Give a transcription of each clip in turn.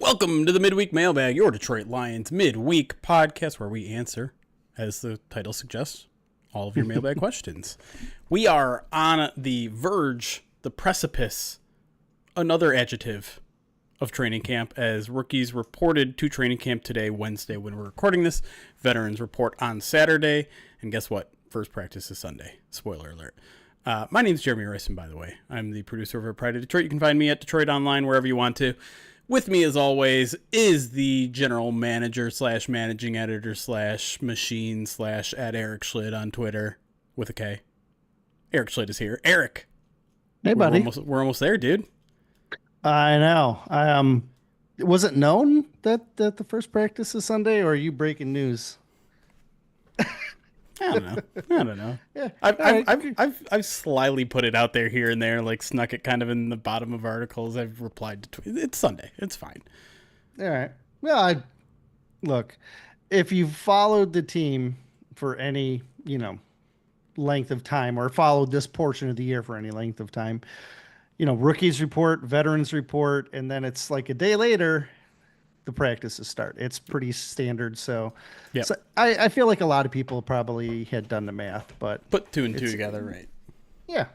Welcome to the Midweek Mailbag, your Detroit Lions midweek podcast where we answer, as the title suggests, all of your mailbag questions. We are on the verge, the precipice, another adjective of training camp, as rookies reported to training camp today, Wednesday, when we're recording this. Veterans report on Saturday. And guess what? First practice is Sunday. Spoiler alert. My name is Jeremy Rison, by the way. I'm the producer over at Pride of Detroit. You can find me at Detroit Online, wherever you want to. With me, as always, is the general manager slash managing editor slash machine slash at Erik Schlitt on Twitter with a K. Erik Schlitt is here. Erik. Hey, buddy. We're almost there, dude. I know. Was it known that the first practice is Sunday, or are you breaking news? I don't know. Yeah, I've slyly put it out there here and there, like snuck it kind of in the bottom of articles. I've replied to tweets. It's Sunday. It's fine. All right. Well, look, if you've followed the team for any, length of time, or followed this portion of the year for any length of time, rookies report, veterans report, and then it's like a day later, the practices start. It's pretty standard. So, yep. So I feel like a lot of people probably had done the math, but put two and two together, right? Yeah.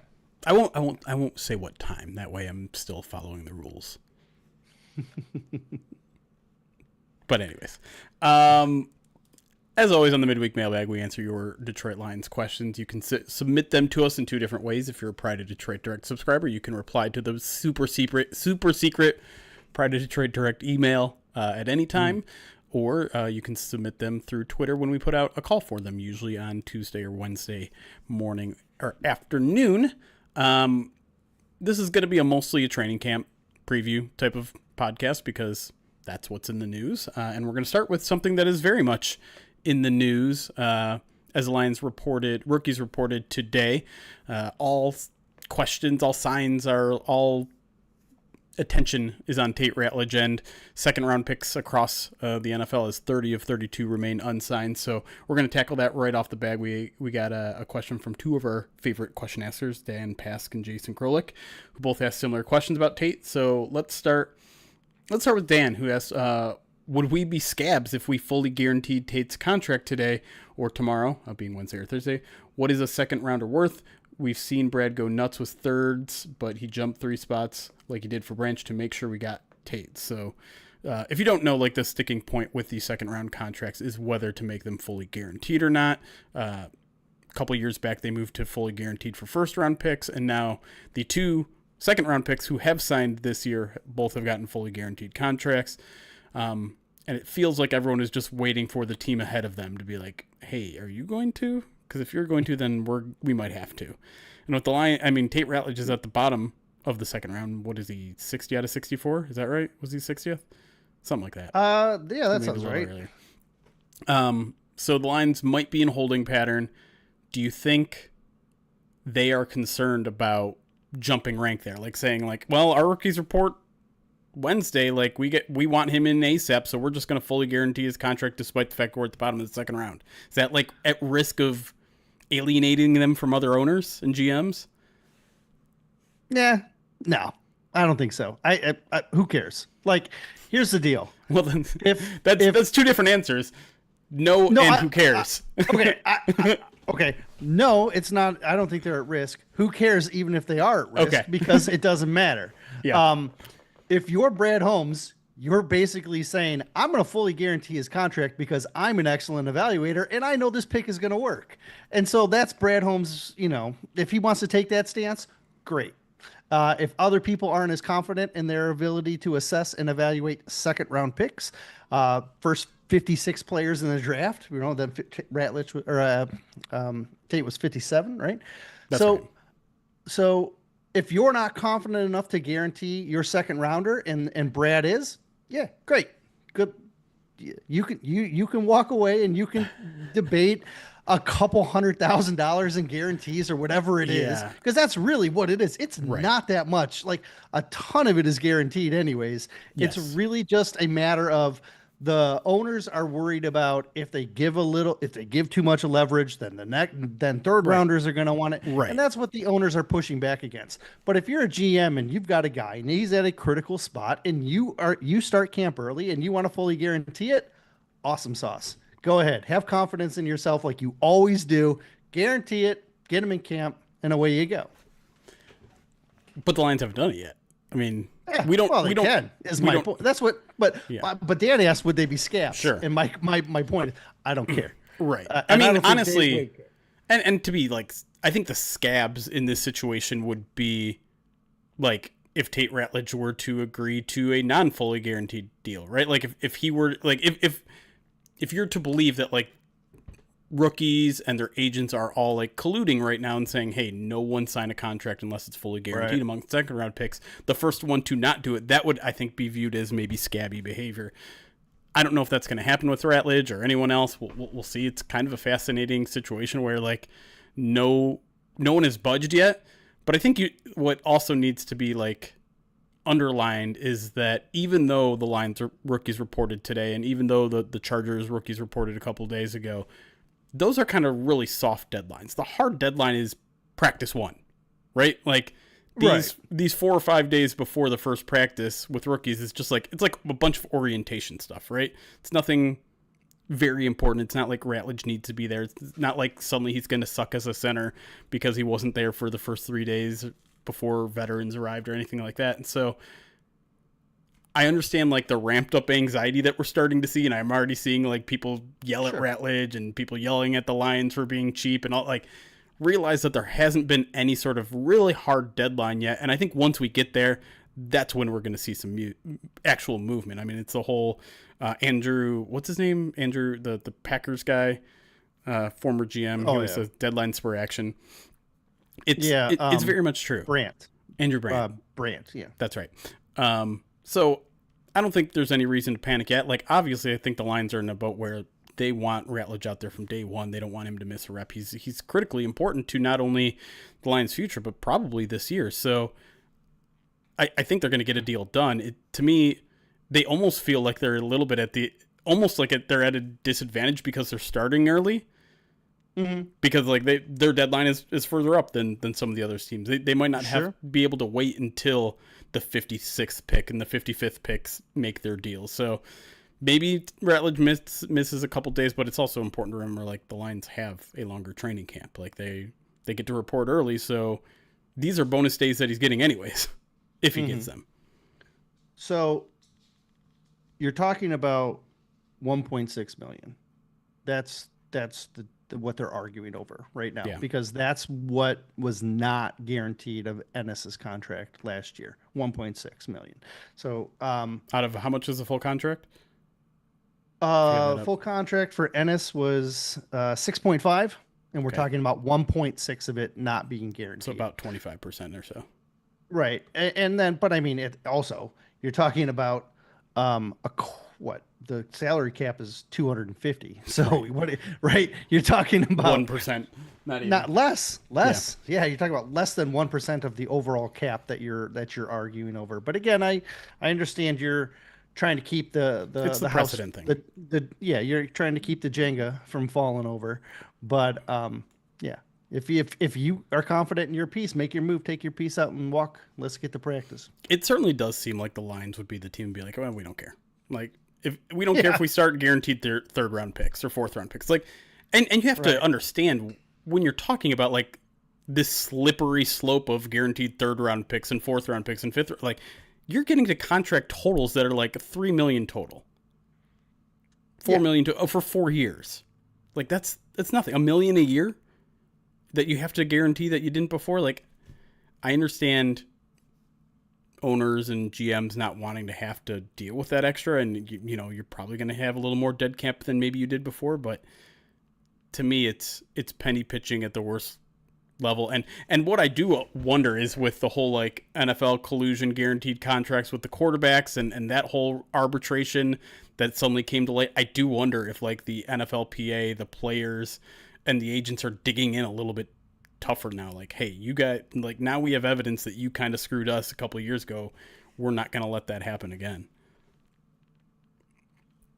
I won't say what time. That way I'm still following the rules. But anyways, as always on the Midweek Mailbag, we answer your Detroit Lions questions. You can submit them to us in two different ways. If you're a Pride of Detroit Direct subscriber, you can reply to the super secret Pride of Detroit Direct email at any time, or you can submit them through Twitter when we put out a call for them, usually on Tuesday or Wednesday morning or afternoon. This is going to be mostly a training camp preview type of podcast because that's what's in the news. And we're going to start with something that is very much in the news. As the rookies reported today, all questions, all signs are all attention is on Tate Ratledge, and second round picks across the NFL as 30 of 32 remain unsigned. So we're going to tackle that right off the bat. We got a question from two of our favorite question askers, Dan Pask and Jason Krolik, who both asked similar questions about Tate. So let's start with Dan, who asked, would we be scabs if we fully guaranteed Tate's contract today or tomorrow, being Wednesday or Thursday? What is a second rounder worth? We've seen Brad go nuts with thirds, but he jumped 3 spots like he did for Branch to make sure we got Tate. So if you don't know, like, the sticking point with these second round contracts is whether to make them fully guaranteed or not. A couple years back, they moved to fully guaranteed for first round picks, and now the 2 second round picks who have signed this year both have gotten fully guaranteed contracts. And it feels like everyone is just waiting for the team ahead of them to be like, hey, are you going to? Because if you're going to, then we might have to. And with the line, I mean, Tate Ratledge is at the bottom of the second round. What is he, 60 out of 64? Is that right? Was he 60th? Something like that. Yeah, that sounds right. So the Lions might be in holding pattern. Do you think they are concerned about jumping rank there? Like saying, like, well, our rookies report Wednesday, like we want him in ASAP, so we're just going to fully guarantee his contract despite the fact we're at the bottom of the second round. Is that like at risk of alienating them from other owners and GMs? Yeah, no, I don't think so. I who cares? Like, here's the deal. Well, then that's two different answers. No, and who cares? Okay. No, it's not. I don't think they're at risk. Who cares even if they are at risk? Okay. Because it doesn't matter. Yeah. If you're Brad Holmes, you're basically saying, I'm going to fully guarantee his contract because I'm an excellent evaluator and I know this pick is going to work. And so that's Brad Holmes. If he wants to take that stance, great. If other people aren't as confident in their ability to assess and evaluate second round picks, first 56 players in the draft, then Tate was 57, right? That's right. So if you're not confident enough to guarantee your second rounder and Brad is, yeah, great. Good. You can walk away and you can debate a couple $100,000 in guarantees or whatever it is, because that's really what it is. It's not that much. Like, a ton of it is guaranteed anyways. Yes. It's really just a matter of The owners are worried about if they give too much leverage, then then third Right. rounders are going to want it, and Right. that's what the owners are pushing back against. But if you're a GM and you've got a guy and he's at a critical spot, and you start camp early and you want to fully guarantee it, awesome sauce. Go ahead, have confidence in yourself like you always do. Guarantee it, get him in camp, and away you go. But the Lions haven't done it yet. I mean, Yeah, we don't. well, We they don't. can. Is we my don't- point. That's what. But Yeah. but Dan asked, would they be scabs? Sure. And my point is, I don't care. Right. I And mean, don't think honestly, they would care. and to be like, I think the scabs in this situation would be like if Tate Ratledge were to agree to a non-fully guaranteed deal, right? Like if he were like if you're to believe that like rookies and their agents are all like colluding right now and saying, hey, no one sign a contract unless it's fully guaranteed Right. among second round picks. The first one to not do it, that would, I think, be viewed as maybe scabby behavior. I don't know if that's going to happen with Ratledge or anyone else. We'll see. It's kind of a fascinating situation where like no one has budged yet. But I think what also needs to be like underlined is that even though the Lions rookies reported today, and even though the Chargers rookies reported a couple days ago, those are kind of really soft deadlines. The hard deadline is practice 1, right? Like these 4 or 5 days before the first practice with rookies is just like, it's like a bunch of orientation stuff, right? It's nothing very important. It's not like Ratledge needs to be there. It's not like suddenly he's going to suck as a center because he wasn't there for the first 3 days before veterans arrived or anything like that. And so I understand like the ramped up anxiety that we're starting to see, and I'm already seeing like people yell at Ratledge and people yelling at the Lions for being cheap and all. Like, realize that there hasn't been any sort of really hard deadline yet, and I think once we get there, that's when we're going to see some actual movement. I mean, it's the whole Andrew, what's his name? Andrew, the Packers guy, former GM. He always says deadline spur action. It's very much true. Andrew Brandt. Brandt, yeah. That's right. So I don't think there's any reason to panic yet. Like, obviously, I think the Lions are in a boat where they want Ratledge out there from day one. They don't want him to miss a rep. He's critically important to not only the Lions' future, but probably this year. So I think they're going to get a deal done. To me, they almost feel like they're a little bit they're at a disadvantage because they're starting early. Mm-hmm. Because like their deadline is further up than some of the other teams. They might not be able to wait until the 56th pick and the 55th picks make their deal. So maybe Ratledge misses a couple days, but it's also important to remember like the Lions have a longer training camp. Like they get to report early, so these are bonus days that he's getting anyways, if he gets them. So you're talking about 1.6 million. That's what they're arguing over right now, because that's what was not guaranteed of Ennis's contract last year, 1.6 million. So out of how much is the full contract? Full contract for Ennis was 6.5, and we're talking about 1.6 of it not being guaranteed. So about 25% or so. Right. And then, but I mean, it also, you're talking about the salary cap is 250. So right. You're talking about 1%, not less. Yeah. You're talking about less than 1% of the overall cap that you're arguing over. But again, I understand you're trying to keep the house precedent thing. You're trying to keep the Jenga from falling over. But if you are confident in your piece, make your move, take your piece out and walk. Let's get to practice. It certainly does seem like the Lions would be the team to be like, oh, we don't care. Like, if we don't care if we start guaranteed their third round picks or fourth round picks. Like, and you have to understand when you're talking about like this slippery slope of guaranteed third round picks and fourth round picks and fifth, like you're getting to contract totals that are like 3 million total, 4 million for 4 years. Like that's nothing. $1 million a year that you have to guarantee that you didn't before. Like, I understand owners and GMs not wanting to have to deal with that extra, and you're probably going to have a little more dead cap than maybe you did before, but to me it's penny pitching at the worst level. And what I do wonder is with the whole like NFL collusion guaranteed contracts with the quarterbacks and that whole arbitration that suddenly came to light, I do wonder if like the NFLPA, the players and the agents are digging in a little bit tougher now. Like, hey, you got like, now we have evidence that you kind of screwed us a couple of years ago. We're not going to let that happen again.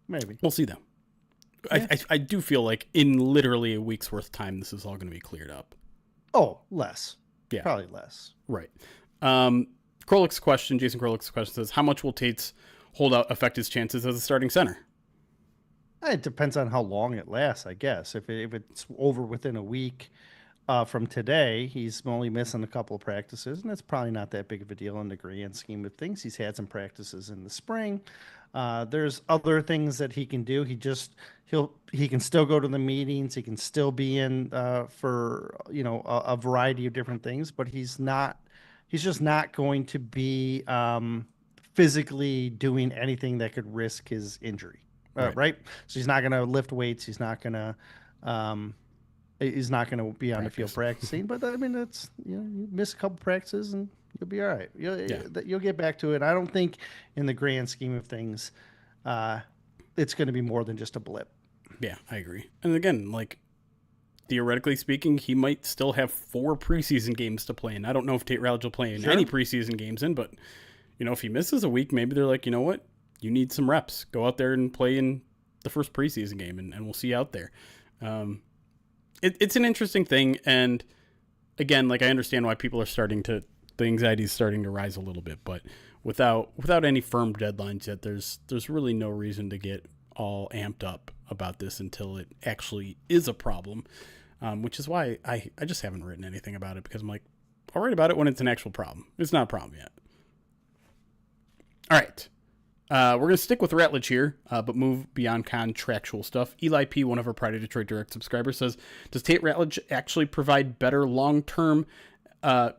Maybe. We'll see though. Yeah. I do feel like in literally a week's worth of time, this is all going to be cleared up. Oh, less. Yeah. Probably less. Right. Jason Krolik's question says, how much will Tate's holdout affect his chances as a starting center? It depends on how long it lasts, I guess. If it's over within a week from today, he's only missing a couple of practices, and it's probably not that big of a deal in the grand scheme of things. He's had some practices in the spring. There's other things that he can do. He can still go to the meetings. He can still be in for a variety of different things, but he's just not going to be physically doing anything that could risk his injury. Right. So he's not going to lift weights. He's not going to be on the field practicing. But I mean, it's you miss a couple practices and you'll be all right. You'll get back to it. I don't think, in the grand scheme of things, it's going to be more than just a blip. Yeah, I agree. And again, like, theoretically speaking, he might still have 4 preseason games to play in. I don't know if Tate Ratledge will play in any preseason games but if he misses a week, maybe they're like, you know what? You need some reps. Go out there and play in the first preseason game, and we'll see you out there. It's an interesting thing, and again, like, I understand why people are the anxiety is starting to rise a little bit, but without any firm deadlines yet, there's really no reason to get all amped up about this until it actually is a problem, which is why I just haven't written anything about it, because I'm like, I'll write about it when it's an actual problem. It's not a problem yet. All right. We're going to stick with Ratledge here, but move beyond contractual stuff. Eli P., one of our Pride of Detroit Direct subscribers, says, does Tate Ratledge actually project better long-term as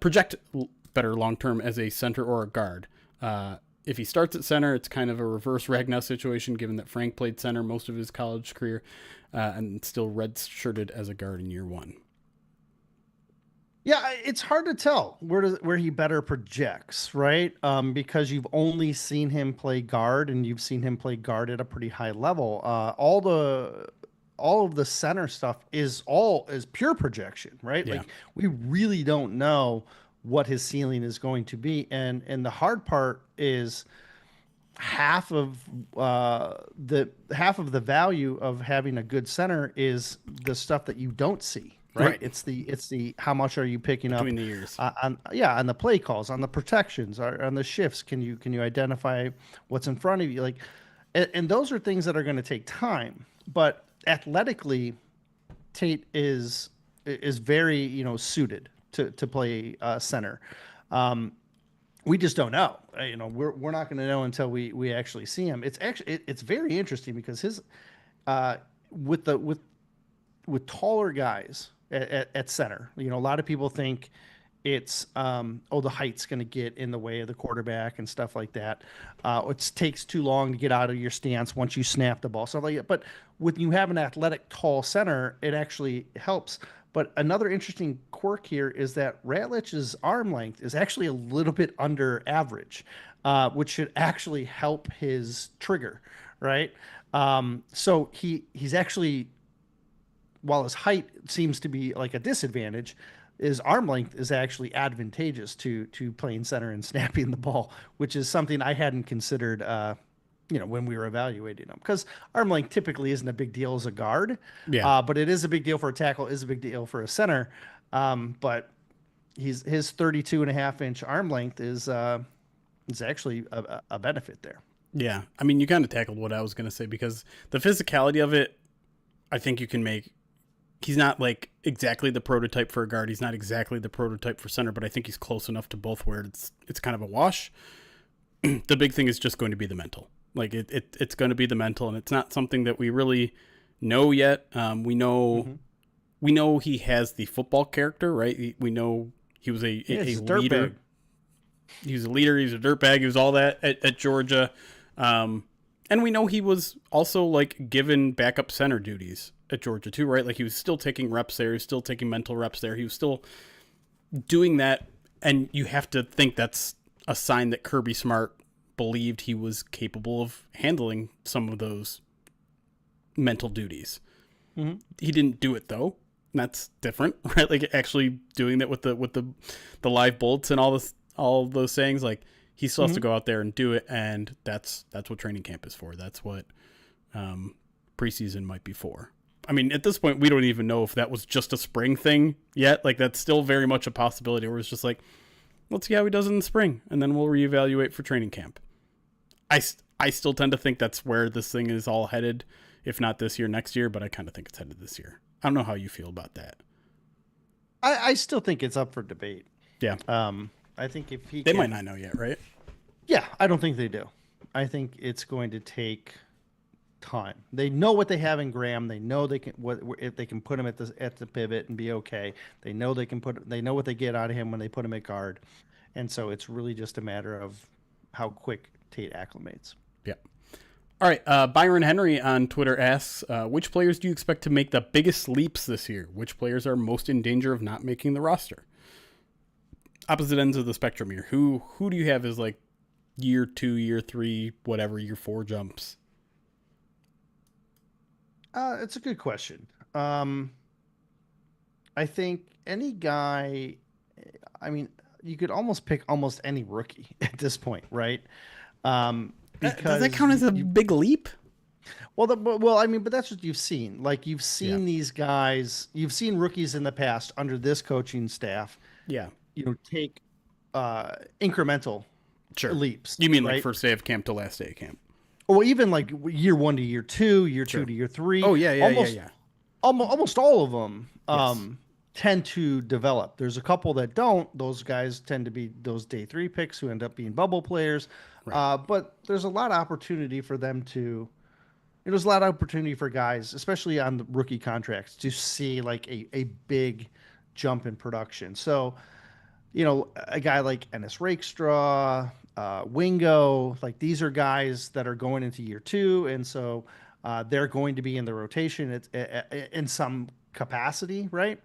a center or a guard? If he starts at center, it's kind of a reverse Ragnow situation, given that Frank played center most of his college career and still redshirted as a guard in year 1. Yeah, it's hard to tell where he better projects, right? Because you've only seen him play guard, and you've seen him play guard at a pretty high level. All of the center stuff is pure projection, right? Yeah. Like, we really don't know what his ceiling is going to be, and the hard part is half of the value of having a good center is the stuff that you don't see. Right. It's the how much are you picking up between the years on the play calls, on the protections, on the shifts. Can you identify what's in front of you? Like, and those are things that are going to take time. But athletically, Tate is very suited to play center. We just don't know. We're not going to know until we actually see him. It's very interesting because his with taller guys at center. A lot of people think it's the height's going to get in the way of the quarterback and stuff like that. It takes too long to get out of your stance once you snap the ball, stuff like that. But when you have an athletic, tall center, it actually helps. But another interesting quirk here is that Ratledge's arm length is actually a little bit under average, which should actually help his trigger, right? So he's actually, while his height seems to be like a disadvantage, his arm length is actually advantageous to playing center and snapping the ball, which is something I hadn't considered, when we were evaluating him, because arm length typically isn't a big deal as a guard. Yeah. But it is a big deal for a tackle, is a big deal for a center. But his 32.5-inch arm length is actually a benefit there. Yeah. I mean, you kind of tackled what I was going to say, because the physicality of it, I think you can make. He's not like exactly the prototype for a guard. He's not exactly the prototype for center, but I think he's close enough to both where it's kind of a wash. The big thing is just going to be the mental. Like it's going to be the mental, and it's not something that we really know yet. We know he has the football character, right? We know he was a leader. He was a leader. He was a dirtbag. He was all that at Georgia. And we know he was also like given backup center duties at Georgia too, right? Like he was still taking reps there. He was still taking mental reps there. He was still doing that. And you have to think that's a sign that Kirby Smart believed he was capable of handling some of those mental duties. Mm-hmm. He didn't do it though. And that's different, right? Like actually doing that with the live bolts and all those sayings, like he still has to go out there and do it. And that's what training camp is for. That's what Preseason might be 4. I mean, at this point, we don't even know if that was just a spring thing yet. Like, that's still very much a possibility where it's just like, let's see how he does in the spring, and then we'll reevaluate for training camp. I still tend to think that's where this thing is all headed, if not this year, next year, but I kind of think it's headed this year. I don't know how you feel about that. I still think it's up for debate. Yeah. I think if he They might not know yet, right? Yeah, I don't think they do. I think it's going to take time. They know what they have in Graham. They know they can if they can put him at the pivot and be okay. They know they know what they get out of him when they put him at guard. And so it's really just a matter of how quick Tate acclimates. Yeah. All right. Byron Henry on Twitter asks, which players do you expect to make the biggest leaps this year? Which players are most in danger of not making the roster? Opposite ends of the spectrum here. Who do you have as like year 2, year 3, whatever, year 4 jumps? It's a good question. I think any guy, I mean, you could almost pick almost any rookie at this point, right? Does that count as a big leap? Well, I mean, but that's what you've seen. Like, you've seen these guys, you've seen rookies in the past under this coaching staff. Yeah. Take incremental leaps. You mean right? like first day of camp to last day of camp? Or even like year 1 to year 2, year 2 to year 3. Oh, yeah. Almost all of them tend to develop. There's a couple that don't. Those guys tend to be those day 3 picks who end up being bubble players. Right. But there's a lot of opportunity for them to. There's a lot of opportunity for guys, especially on the rookie contracts, to see like a big jump in production. So, a guy like Ennis Rakestraw, Wingo, like these are guys that are going into year 2, and so they're going to be in the rotation. It's in some capacity, right?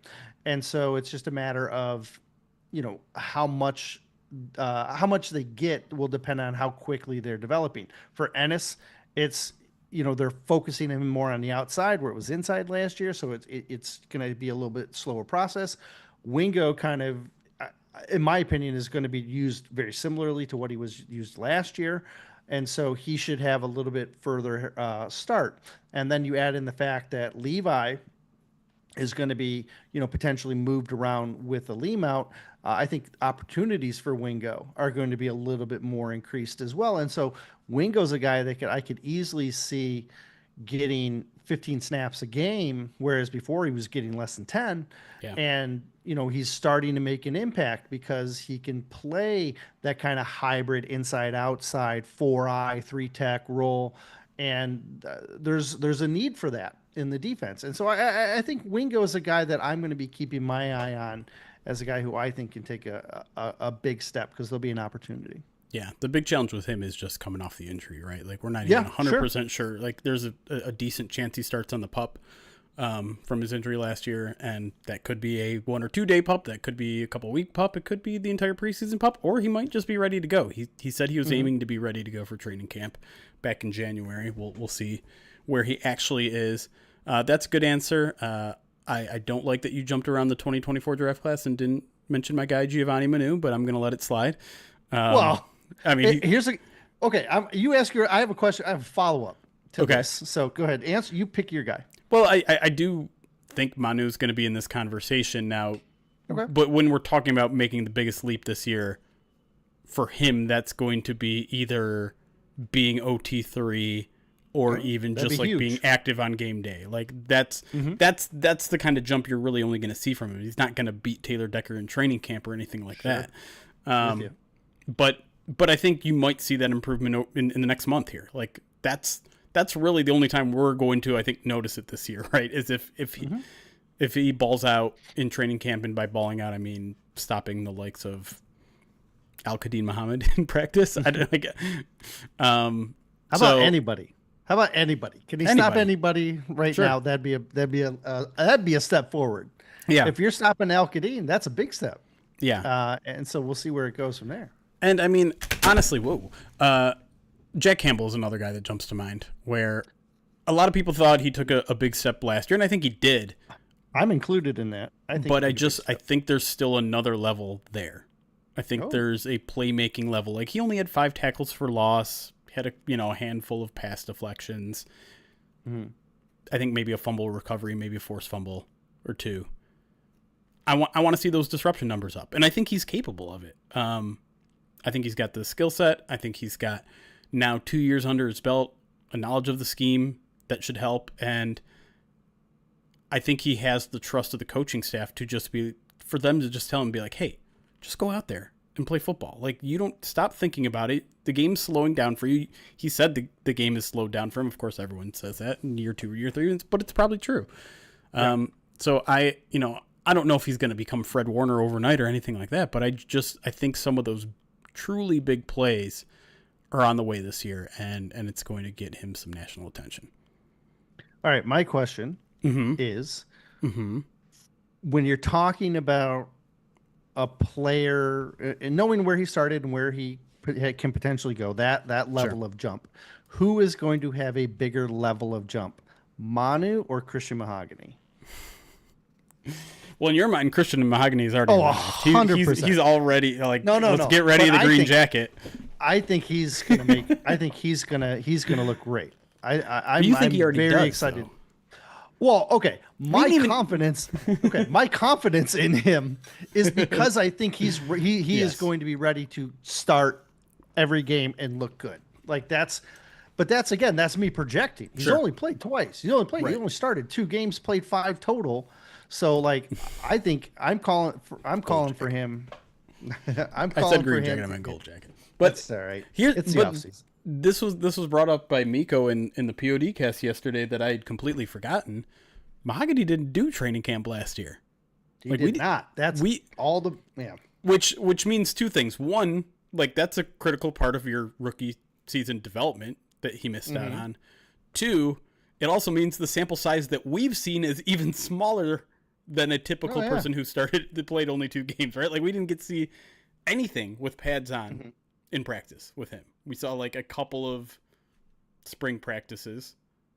And so it's just a matter of, how much they get will depend on how quickly they're developing. For Ennis, it's they're focusing him more on the outside where it was inside last year, so it's going to be a little bit slower process. Wingo kind of, in my opinion, is going to be used very similarly to what he was used last year. And so he should have a little bit further start. And then you add in the fact that Levi is going to be, potentially moved around with the lean out. I think opportunities for Wingo are going to be a little bit more increased as well. And so Wingo's a guy that I could easily see getting 15 snaps a game, whereas before he was getting less than 10. Yeah. And, he's starting to make an impact because he can play that kind of hybrid inside outside 4-eye 3-tech role. And there's a need for that in the defense. And so I think Wingo is a guy that I'm going to be keeping my eye on as a guy who I think can take a big step because there'll be an opportunity. Yeah, the big challenge with him is just coming off the injury, right? Like, we're not even 100% sure. Like, there's a decent chance he starts on the PUP from his injury last year, and that could be a 1 or 2 day PUP. That could be a couple week PUP. It could be the entire preseason PUP, or he might just be ready to go. He said he was aiming to be ready to go for training camp back in January. We'll see where he actually is. That's a good answer. I don't like that you jumped around the 2024 draft class and didn't mention my guy Giovanni Manu, but I'm going to let it slide. Well, I mean, you ask I have a question. I have a follow-up to this. So go ahead. Answer. You pick your guy. Well, I do think Manu is going to be in this conversation now. Okay. But when we're talking about making the biggest leap this year, for him, that's going to be either being OT3 or even just like being active on game day. Like that's the kind of jump you're really only going to see from him. He's not going to beat Taylor Decker in training camp or anything like that. But I think you might see that improvement in the next month here. Like that's really the only time we're going to, I think, notice it this year, right? Is if he balls out in training camp, and by balling out I mean stopping the likes of Al-Qadim Muhammad in practice. I don't like. How about anybody? How about anybody? Can he stop anybody right now? That'd be a step forward. Yeah. If you're stopping Al-Qadim, that's a big step. Yeah. And so we'll see where it goes from there. And I mean, honestly, Jack Campbell is another guy that jumps to mind, where a lot of people thought he took a big step last year, and I think he did. I'm included in that. I think there's still another level there. I think there's a playmaking level. Like, he only had 5 tackles for loss, had a handful of pass deflections. I think maybe a fumble recovery, maybe a forced fumble or two. I want to see those disruption numbers up, and I think he's capable of it. I think he's got the skill set. I think he's got now 2 years under his belt, a knowledge of the scheme that should help, and I think he has the trust of the coaching staff for them to just tell him, be like, hey, just go out there and play football. Like, you don't stop thinking about it. The game's slowing down for you. He said the game is slowed down for him. Of course, everyone says that in year 2 or year 3, but it's probably true. Yeah. So I don't know if he's going to become Fred Warner overnight or anything like that, but I think some of those truly big plays are on the way this year, and it's going to get him some national attention. All right, my question is, when you're talking about a player and knowing where he started and where he can potentially go, that level of jump, who is going to have a bigger level of jump, Manu or Christian Mahogany? Well, in your mind, Christian Mahogany is already 100%. He's already like, no. Let's get ready the green jacket. I think he's gonna make. I think he's gonna look great. I'm very excited. Though. Well, okay. My confidence in him is because I think he is going to be ready to start every game and look good. Like that's me projecting. He's only played twice. He only started 2 games, played 5 total. So like, I think I'm calling for him. I said green jacket, I meant gold jacket. But that's all right. It's the offseason. This was brought up by Miko in the POD cast yesterday that I had completely forgotten. Mahogany didn't do training camp last year. He did not. Which means 2 things. One, like, that's a critical part of your rookie season development that he missed out on. 2, it also means the sample size that we've seen is even smaller than a typical person who played only 2 games, right? Like, we didn't get to see anything with pads on in practice with him. We saw like a couple of spring practices,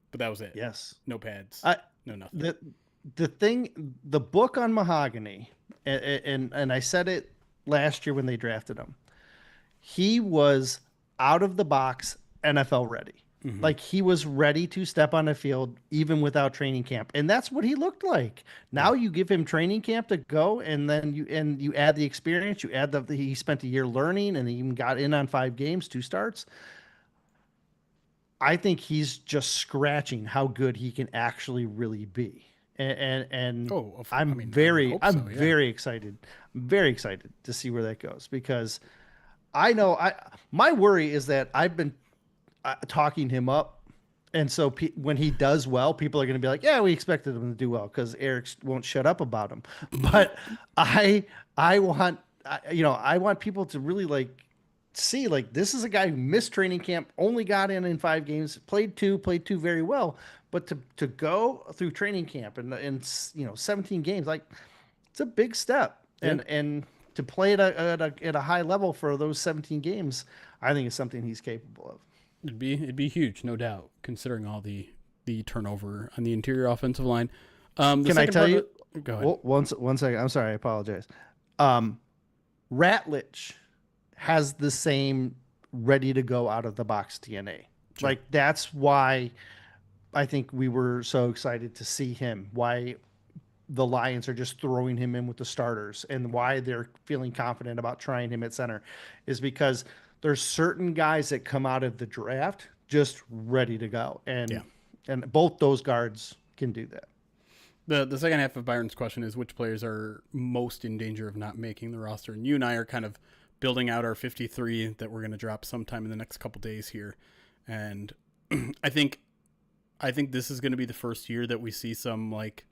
but that was it. Yes. No pads. No nothing. The book on Mahogany, and I said it last year when they drafted him, he was out of the box NFL ready. Like, he was ready to step on the field even without training camp. And that's what he looked like. Now you give him training camp to go, and then you add the experience, you add he spent a year learning, and he even got in on 5 games, 2 starts. I think he's just scratching how good he can actually really be. I'm very excited. I'm very excited to see where that goes, because my worry is that I've been talking him up, and so when he does well, people are going to be like, yeah, we expected him to do well because Erik won't shut up about him. But I want people to really like see, like, this is a guy who missed training camp, only got in 5 games, played two very well, but to go through training camp and 17 games, like, it's a big step. And to play at a high level for those 17 games, I think is something he's capable of. It'd be huge, no doubt, considering all the turnover on the interior offensive line. Can I tell you? Go ahead. One second. I'm sorry. I apologize. Ratledge has the same ready to go out of the box DNA. Sure. Like, that's why I think we were so excited to see him. Why the Lions are just throwing him in with the starters, and why they're feeling confident about trying him at center is because there's certain guys that come out of the draft just ready to go. And both those guards can do that. The second half of Byron's question is, which players are most in danger of not making the roster? And you and I are kind of building out our 53 that we're going to drop sometime in the next couple days here. And I think this is going to be the first year that we see some like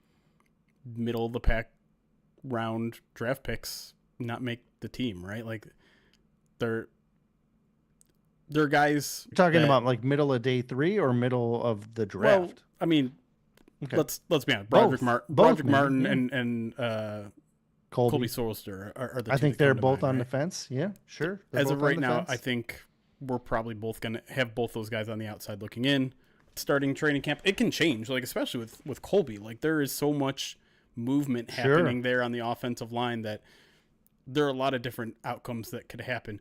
middle of the pack round draft picks not make the team, right? Like, they're guys. You're talking about like middle of day 3 or middle of the draft? Well, I mean, let's be honest. Broderick Martin and Colby Solster are the I two think that they're come to both mind, on right? the fence. Yeah, sure. As of right now, I think we're probably both going to have both those guys on the outside looking in, starting training camp. It can change, like, especially with Colby. Like, there is so much movement happening there on the offensive line that there are a lot of different outcomes that could happen.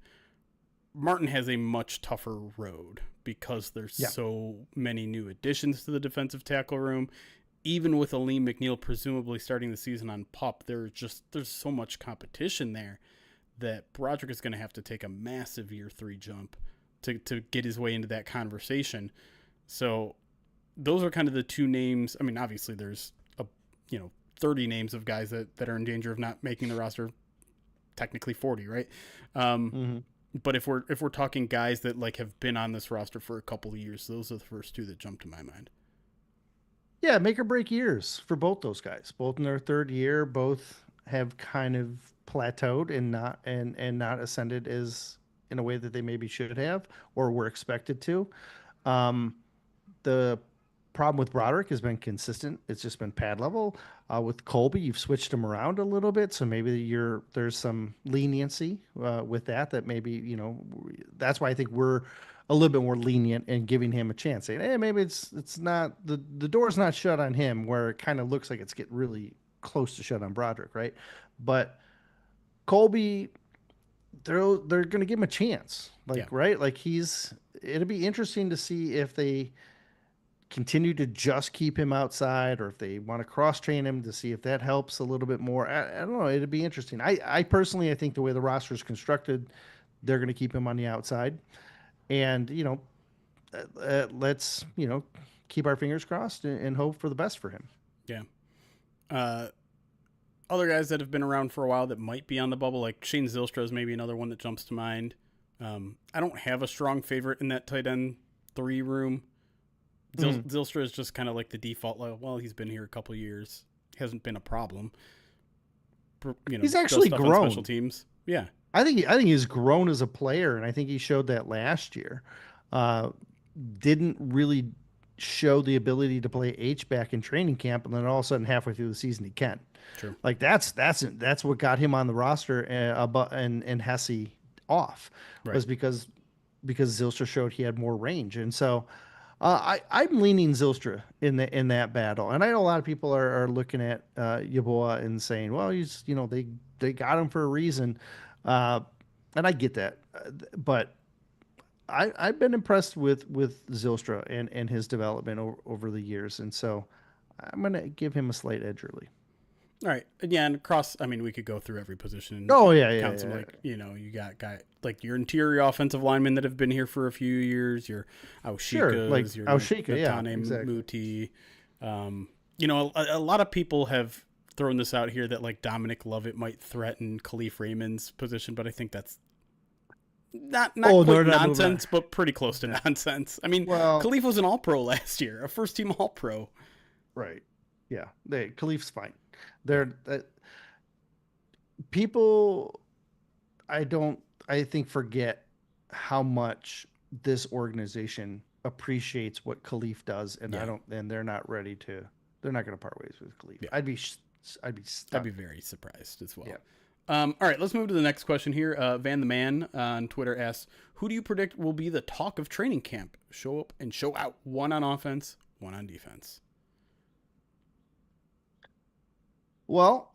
Martin has a much tougher road because there's so many new additions to the defensive tackle room. Even with Aleem McNeil presumably starting the season on PUP, there's so much competition there that Broderick is going to have to take a massive year 3 jump to get his way into that conversation. So those are kind of the two names. I mean, obviously there's 30 names of guys that are in danger of not making the roster. Technically 40, right? But if we're talking guys that like have been on this roster for a couple of years, those are the first two that jump to my mind. Yeah, make or break years for both those guys. Both in their third year, both have kind of plateaued and not ascended as in a way that they maybe should have or were expected to. The problem with Broderick has been consistent. It's just been pad level. With Colby, you've switched him around a little bit, so maybe there's some leniency with that maybe, that's why I think we're a little bit more lenient in giving him a chance. Saying, hey, maybe it's not the door's not shut on him, where it kind of looks like it's getting really close to shut on Broderick, right? But Colby, they're going to give him a chance, right? Like it'll be interesting to see if they continue to just keep him outside or if they want to cross train him to see if that helps a little bit more. I don't know. It'd be interesting. I personally, I think the way the roster is constructed, they're going to keep him on the outside, and let's keep our fingers crossed and hope for the best for him. Yeah. Other guys that have been around for a while that might be on the bubble, like Shane Zylstra is maybe another one that jumps to mind. I don't have a strong favorite in that tight end 3 room. Zylstra is just kind of like the default. Well, he's been here a couple of years. Hasn't been a problem. He's actually grown. Special teams. Yeah. I think he's grown as a player, and I think he showed that last year. Didn't really show the ability to play H-back in training camp, and then all of a sudden halfway through the season he can. True. Like that's what got him on the roster and Hesse off, was because Zylstra showed he had more range. And so I'm leaning Zylstra in that battle. And I know a lot of people are looking at Yeboah and saying, well, he's they got him for a reason. And I get that. But I've been impressed with Zylstra and his development over the years. And so I'm going to give him a slight edge early. All right. Again, we could go through every position. And count some, like, you got guys like your interior offensive linemen that have been here for a few years. Your Aushikas, your Natane Muti. A lot of people have thrown this out here that like Dominic Lovett might threaten Khalif Raymond's position, but I think that's not quite nonsense, but pretty close to nonsense. I mean, Khalif was an All-Pro last year, a first-team All-Pro. Right. Yeah. Khalif's fine. People, I think, forget how much this organization appreciates what Khalif does, and they're not going to part ways with Khalif. Yeah. I'd be stuck. I'd be very surprised as well. Yeah. All right, let's move to the next question here. Van the Man on Twitter asks, who do you predict will be the talk of training camp? Show up and show out. One on offense, one on defense. Well,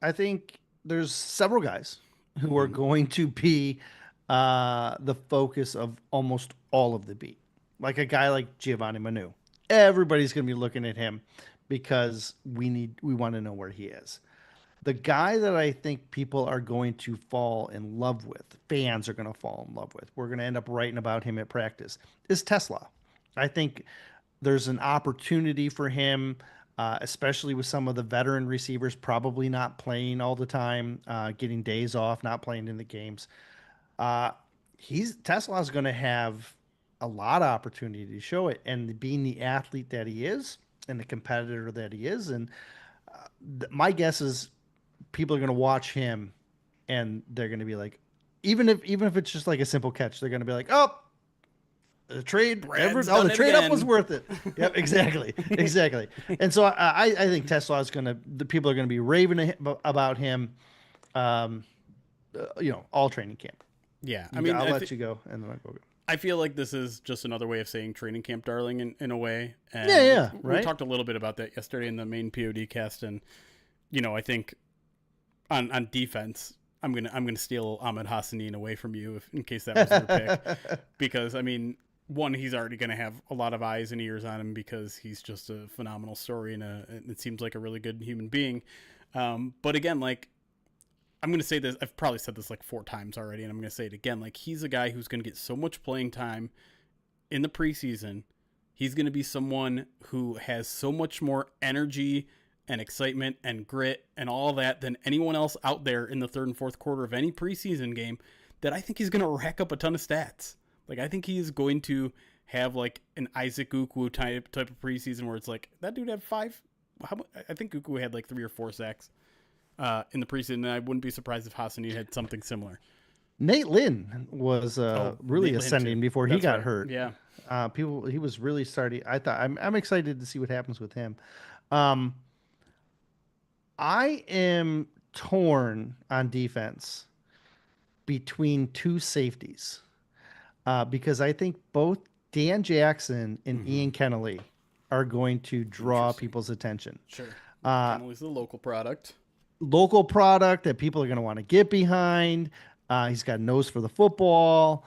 I think there's several guys who are going to be the focus of almost all of the beat. Like a guy like Giovanni Manu. Everybody's going to be looking at him because we want to know where he is. The guy that I think people are going to fall in love with, fans are going to fall in love with, we're going to end up writing about him at practice, is Tesla. I think there's an opportunity for him, especially with some of the veteran receivers probably not playing all the time, getting days off, not playing in the games. Tesla's going to have a lot of opportunity to show it, and being the athlete that he is and the competitor that he is. And my guess is people are going to watch him and they're going to be like, even if it's just like a simple catch, they're going to be like, oh, the trade up was worth it. Yep, exactly. And so I think Tesla is the people are going to be raving about him, all training camp. Yeah. I'll let you go and then I'll go. I feel like this is just another way of saying training camp darling in a way. And right. We talked a little bit about that yesterday in the main POD cast. And, I think on defense, I'm gonna steal Ahmed Hassanin away from you in case that was your pick, because I mean, one, he's already gonna have a lot of eyes and ears on him because he's just a phenomenal story and it seems like a really good human being. But again, like, I'm gonna say this, I've probably said this like 4 times already, and I'm gonna say it again. Like, he's a guy who's gonna get so much playing time in the preseason. He's gonna be someone who has so much more energy and excitement and grit and all that than anyone else out there in the third and fourth quarter of any preseason game, that I think he's going to rack up a ton of stats. Like, I think he is going to have like an Isaac Ukwu type of preseason where it's like, that dude had 5. I think Ukwu had like 3 or 4 sacks in the preseason, and I wouldn't be surprised if Hassanin had something similar. Nate Lynn was really Nate ascending Lynn before he got hurt. Yeah. He was really starting. I'm excited to see what happens with him. I am torn on defense between 2 safeties because I think both Dan Jackson and Ian Kennelly are going to draw people's attention. Sure. Kennelly's the local product. Local product that people are going to want to get behind. He's got a nose for the football.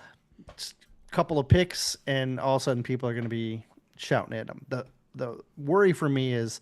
Couple of picks, and all of a sudden people are going to be shouting at him. The worry for me is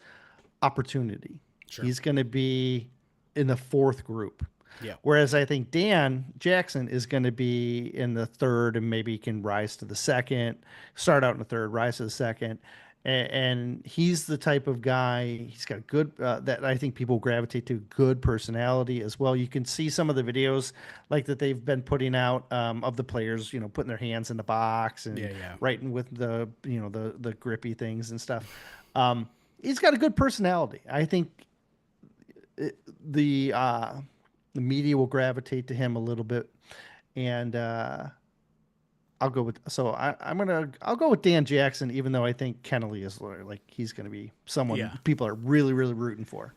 opportunity. Sure. He's going to be in the 4th group. Yeah. Whereas I think Dan Jackson is going to be in the 3rd and maybe can rise to the 2nd, start out in the 3rd, rise to the 2nd. And he's the type of guy, he's got good, that I think people gravitate to, good personality as well. You can see some of the videos like that they've been putting out of the players, putting their hands in the box and writing with the, the grippy things and stuff. He's got a good personality. I think the media will gravitate to him a little bit, and I'll go with Dan Jackson, even though I think Kennelly is like he's going to be someone people are really, really rooting for.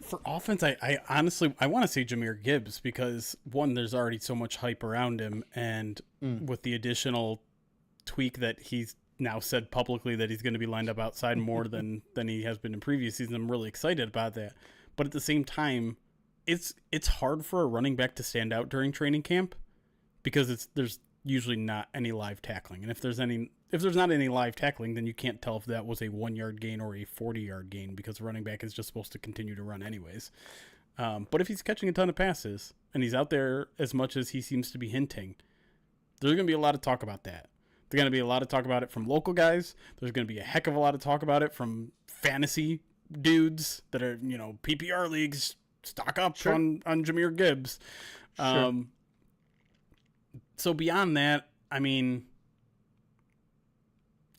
For offense, I honestly want to say Jahmyr Gibbs, because one, there's already so much hype around him, and with the additional tweak that he's now said publicly that he's going to be lined up outside more than he has been in previous seasons, I'm really excited about that. But at the same time, it's hard for a running back to stand out during training camp because there's usually not any live tackling. And if there's not any live tackling, then you can't tell if that was a 1-yard gain or a 40-yard gain, because the running back is just supposed to continue to run anyways. But if he's catching a ton of passes and he's out there as much as he seems to be hinting, there's going to be a lot of talk about that. There's going to be a lot of talk about it from local guys. There's going to be a heck of a lot of talk about it from fantasy dudes that are, PPR leagues. Stock up on Jahmyr Gibbs. So beyond that, I mean,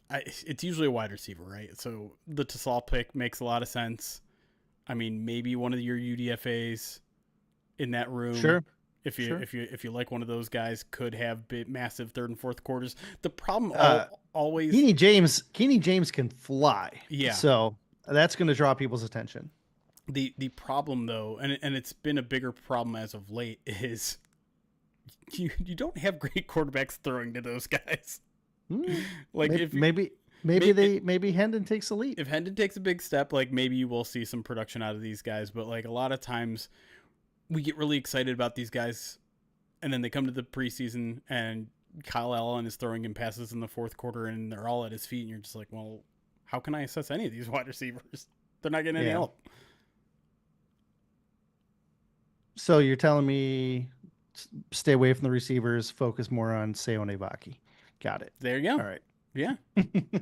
it's usually a wide receiver, right? So the Tasal pick makes a lot of sense. I mean, maybe one of your UDFAs in that room. Sure. If you like one of those guys, could have massive 3rd and 4th quarters. The problem always Keeney James can fly. Yeah. So that's going to draw people's attention. The problem, though, and it's been a bigger problem as of late, is you don't have great quarterbacks throwing to those guys. Like, maybe Hendon takes a leap. If Hendon takes a big step, like, maybe you will see some production out of these guys. But like, a lot of times we get really excited about these guys, and then they come to the preseason and Kyle Allen is throwing him passes in the 4th quarter and they're all at his feet, and you're just like, well, how can I assess any of these wide receivers? They're not getting any help. So you're telling me stay away from the receivers, focus more on Seone Vaki. Got it. There you go. All right. Yeah.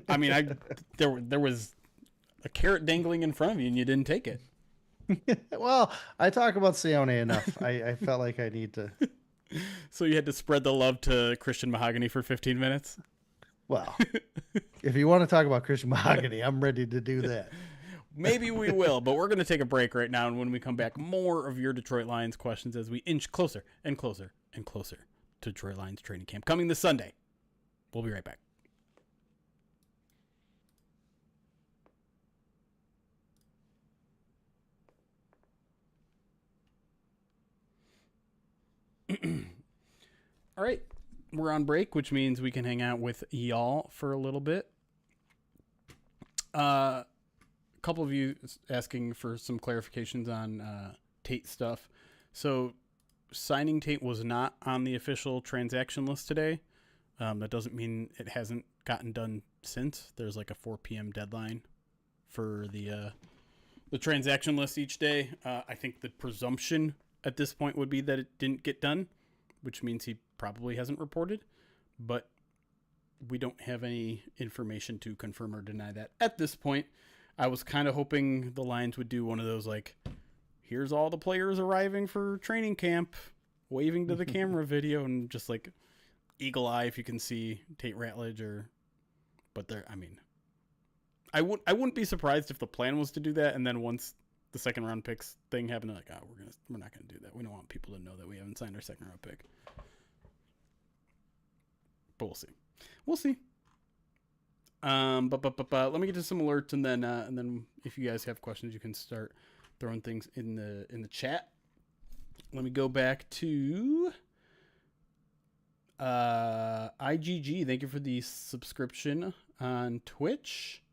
I mean, there was a carrot dangling in front of you and you didn't take it. Well, I talk about Seone enough. I felt like I need to. So you had to spread the love to Christian Mahogany for 15 minutes? Well, if you want to talk about Christian Mahogany, I'm ready to do that. Maybe we will, but we're going to take a break right now. And when we come back, more of your Detroit Lions questions as we inch closer and closer and closer to Detroit Lions training camp coming this Sunday. We'll be right back. All right, we're on break, which means we can hang out with y'all for a little bit. A couple of you asking for some clarifications on Tate stuff. So signing date was not on the official transaction list today. That doesn't mean it hasn't gotten done since. There's like a 4 p.m. deadline for the transaction list each day. I think the presumption at this point would be that it didn't get done, which means he probably hasn't reported. But we don't have any information to confirm or deny that at this point. I was kind of hoping the Lions would do one of those, like, here's all the players arriving for training camp, waving to the camera video, and just like eagle eye if you can see Tate Ratledge but there, I mean, I wouldn't be surprised if the plan was to do that, and then once the second round picks thing happened, they're like, oh, we're not gonna do that. We don't want people to know that we haven't signed our second round pick. But we'll see. But let me get to some alerts, and then if you guys have questions, you can start throwing things in the chat. Let me go back to IGG. Thank you for the subscription on Twitch.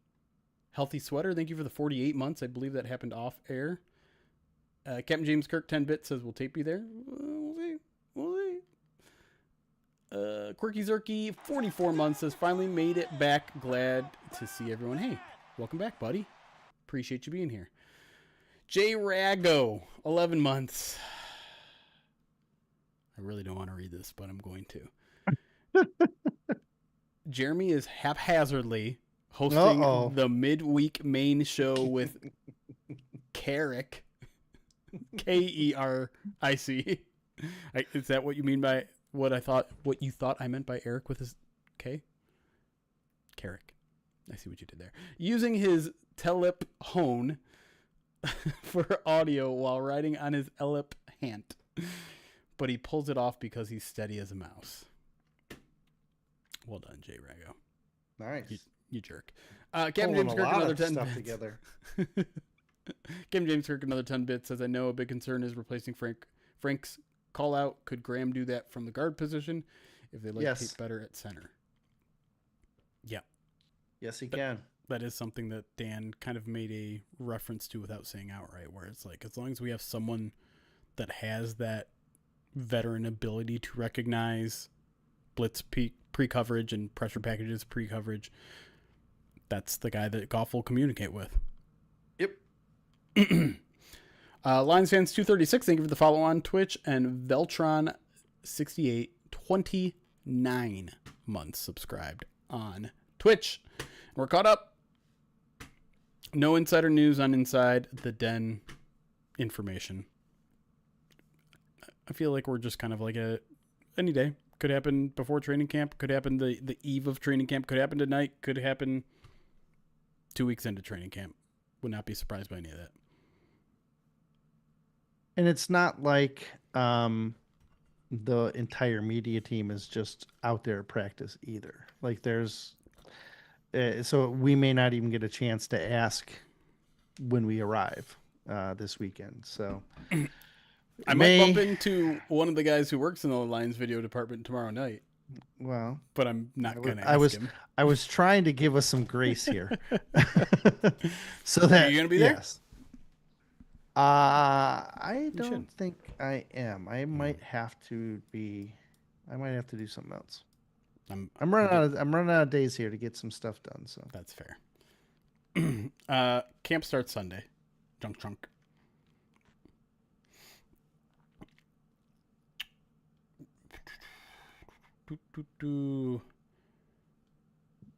Healthy Sweater, thank you for the 48 months. I believe that happened off air. Captain James Kirk 10-bit says we'll tape you there. We'll see. Quirky Zerky 44 months says finally made it back. Glad to see everyone. Hey, welcome back, buddy. Appreciate you being here. J Rago 11 months. I really don't want to read this, but I'm going to. Jeremy is haphazardly hosting the midweek main show with Erik. K-E-R-I-C. Is that what you mean by what you thought I meant by Erik with his K? Erik. I see what you did there. Using his telep hone for audio while riding on his ellip hant. But he pulls it off because he's steady as a mouse. Well done, J Rago. Nice. You jerk. Captain James Kirk, another 10 stuff bits. together. Captain James Kirk, another 10 bits, says, I know a big concern is replacing Frank's call out. Could Graham do that from the guard position if they like Tate better at center? Yeah. Yes, he can. That is something that Dan kind of made a reference to without saying outright, where it's like, as long as we have someone that has that veteran ability to recognize blitz pre-coverage and pressure packages pre-coverage, that's the guy that Goff will communicate with. Yep. Lions fans 236, thank you for the follow on Twitch, and Veltron 68, 29 months subscribed on Twitch. We're caught up. No insider news on Inside the Den information. I feel like we're just kind of like any day. Could happen before training camp. Could happen the eve of training camp. Could happen tonight. Could happen 2 weeks into training camp. Would not be surprised by any of that. And it's not like the entire media team is just out there at practice either. Like there's, so we may not even get a chance to ask when we arrive this weekend. So I might bump into one of the guys who works in the Lions video department tomorrow night. Well, but I'm not going to ask him. I was trying to give us some grace here. So that are you going to be there? Yes. I don't think I am. I might have to be. I might have to do something else. I'm running out of days here to get some stuff done. So that's fair. Camp starts Sunday. Chunk.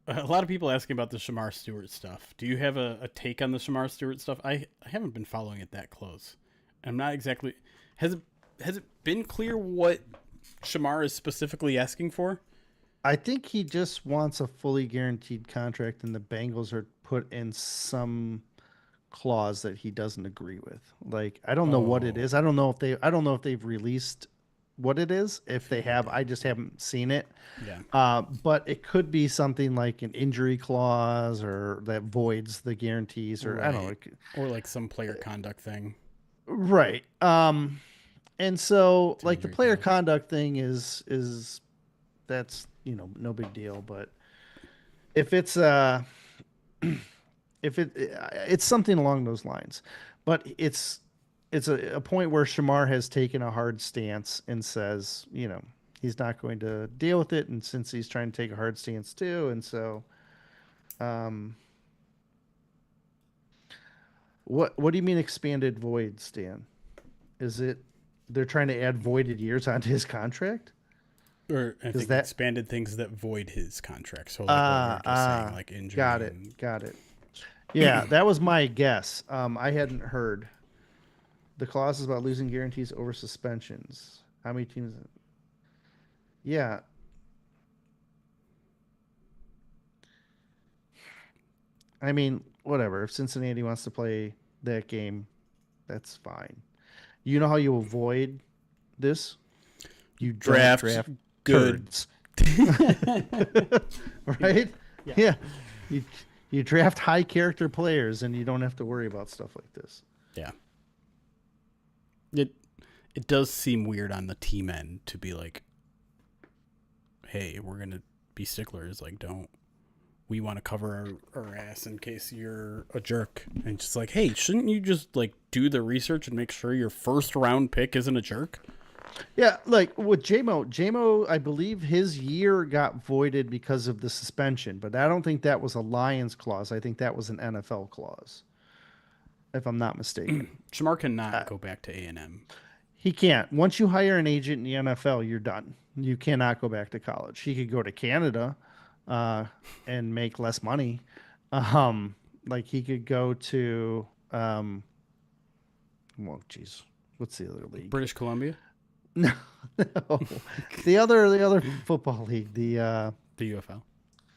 A lot of people asking about the Shamar Stewart stuff. Do you have a take on the Shamar Stewart stuff? I haven't been following it that close. I'm not exactly. Has it been clear what Shamar is specifically asking for? I think he just wants a fully guaranteed contract, and the Bengals are put in some clause that he doesn't agree with. Like I don't know what it is. I don't know if they've released what it is. If they have, I just haven't seen it. Yeah. But it could be something like an injury clause or that voids the guarantees, or I don't know, or like some player conduct thing. Right. And so like the player conduct thing is that's, no big deal. But if it's it's something along those lines, but it's it's a point where Shamar has taken a hard stance and says, he's not going to deal with it, and since he's trying to take a hard stance too, and so, um, what do you mean expanded void, Stan? Is it they're trying to add voided years onto his contract? Or I Is think that expanded things that void his contract. So like what we were just saying, like injury. got it, And, got it. Yeah, that was my guess. I hadn't heard the clauses about losing guarantees over suspensions. How many teams? Yeah, I mean, whatever. If Cincinnati wants to play that game, that's fine. You know how you avoid this? You don't draft draft good. turds. Right? Yeah. You you draft high character players and you don't have to worry about stuff like this. Yeah. It it does seem weird on the team end to be like, hey, we're gonna be sticklers. Like, don't we want to cover our ass in case you're a jerk? And just like, hey, shouldn't you just like do the research and make sure your first round pick isn't a jerk? Yeah, like with JMO, I believe his year got voided because of the suspension, but I don't think that was a Lions clause. I think that was an NFL clause, if I'm not mistaken. Shamar cannot go back to A&M. He can't. Once you hire an agent in the NFL, you're done. You cannot go back to college. He could go to Canada and make less money. Like he could go to, well, geez, what's the other league? British Columbia? No, no. The other football league, the The UFL.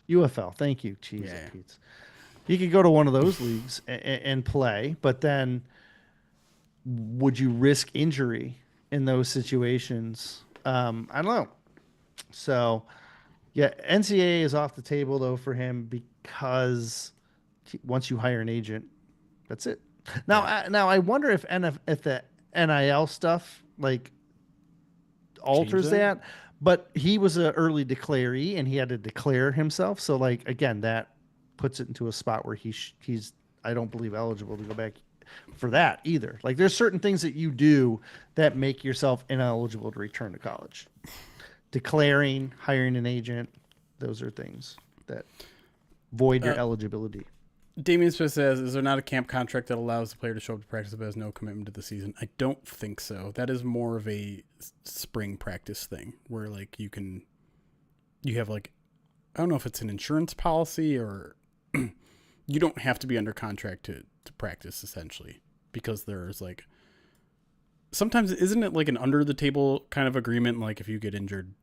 UFL. Thank you, cheese Yeah. Pete's. You could go to one of those leagues and play, but then would you risk injury in those situations? I don't know. So, yeah, NCAA is off the table though for him because once you hire an agent, that's it. Now, I wonder if if the NIL stuff like alters that, but he was an early declaree and he had to declare himself. So, like again, that puts it into a spot where he's I don't believe eligible to go back for that either. Like there's certain things that you do that make yourself ineligible to return to college. Declaring, hiring an agent, those are things that void your eligibility. Damian Smith says, is there not a camp contract that allows the player to show up to practice but has no commitment to the season? I don't think so. That is more of a spring practice thing where like you have like, I don't know if it's an insurance policy or you don't have to be under contract to practice essentially because there's like, sometimes isn't it like an under the table kind of agreement? Like if you get injured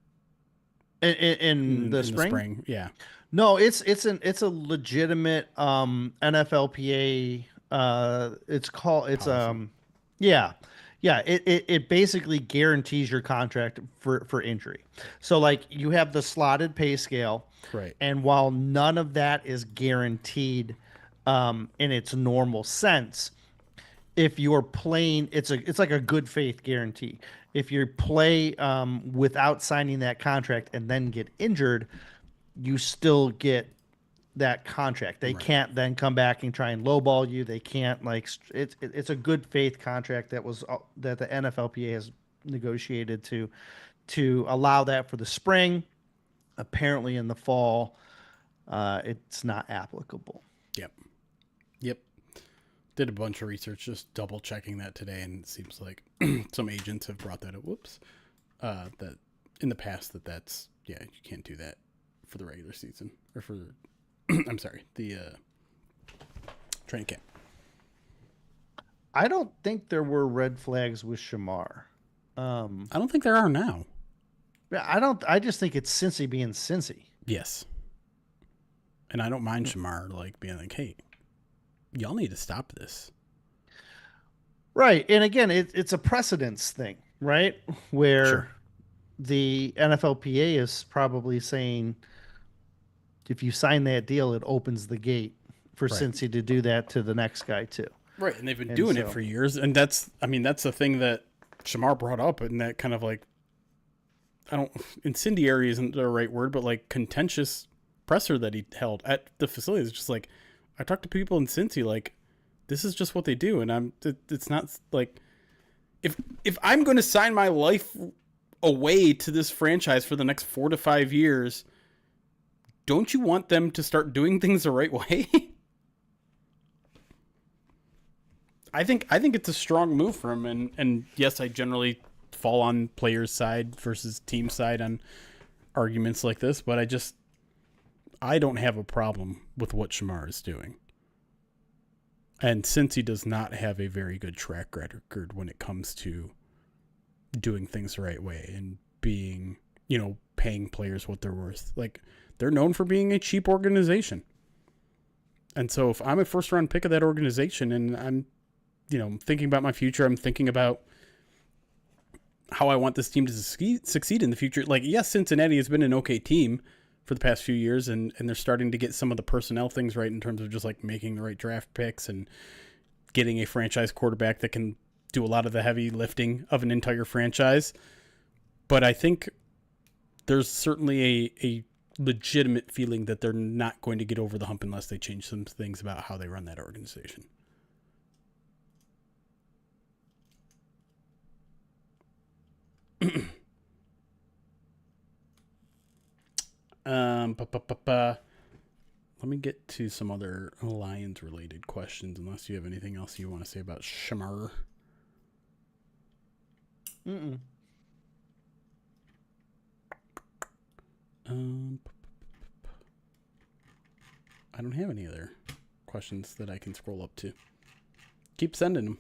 In the spring? Yeah. No, it's a legitimate NFLPA Policy. yeah. Yeah, it basically guarantees your contract for injury. So like you have the slotted pay scale, Right. and while none of that is guaranteed in its normal sense, if you're playing, it's like a good faith guarantee. If you play without signing that contract and then get injured, you still get that contract. They can't then come back and try and lowball you. They can't it's a good faith contract that the NFLPA has negotiated to allow that for the spring. Apparently in the fall, it's not applicable. Yep. Yep. Did a bunch of research just double checking that today, and it seems like some agents have brought that up. That in the past that's you can't do that for the regular season or for I'm sorry, the training camp. I don't think there were red flags with Shamar. I don't think there are now. I just think it's Cincy being Cincy. Yes. And I don't mind Shamar like being like, hey, y'all need to stop this. Right. And again, it's a precedence thing, right? Where Sure. the NFLPA is probably saying if you sign that deal, it opens the gate for Right. Cincy to do that to the next guy too. Right. And they've been doing it for years. And that's the thing that Shamar brought up, and that kind of like, incendiary isn't the right word, but like contentious presser that he held at the facility. It's just like, I talked to people in Cincy, like, this is just what they do. And it's not like, if I'm going to sign my life away to this franchise for the next 4 to 5 years, don't you want them to start doing things the right way? I think it's a strong move for him, and yes, I generally fall on players' side versus team side on arguments like this, but I don't have a problem with what Shamar is doing. And since he does not have a very good track record when it comes to doing things the right way and being, paying players what they're worth, like, they're known for being a cheap organization. And so if I'm a first round pick of that organization and I'm, thinking about my future, I'm thinking about how I want this team to succeed in the future. Like, yes, Cincinnati has been an okay team for the past few years, and they're starting to get some of the personnel things right in terms of just like making the right draft picks and getting a franchise quarterback that can do a lot of the heavy lifting of an entire franchise. But I think there's certainly a legitimate feeling that they're not going to get over the hump unless they change some things about how they run that organization. Let me get to some other Lions related questions, unless you have anything else you want to say about Shamar. I don't have any other questions that I can scroll up to. Keep sending them.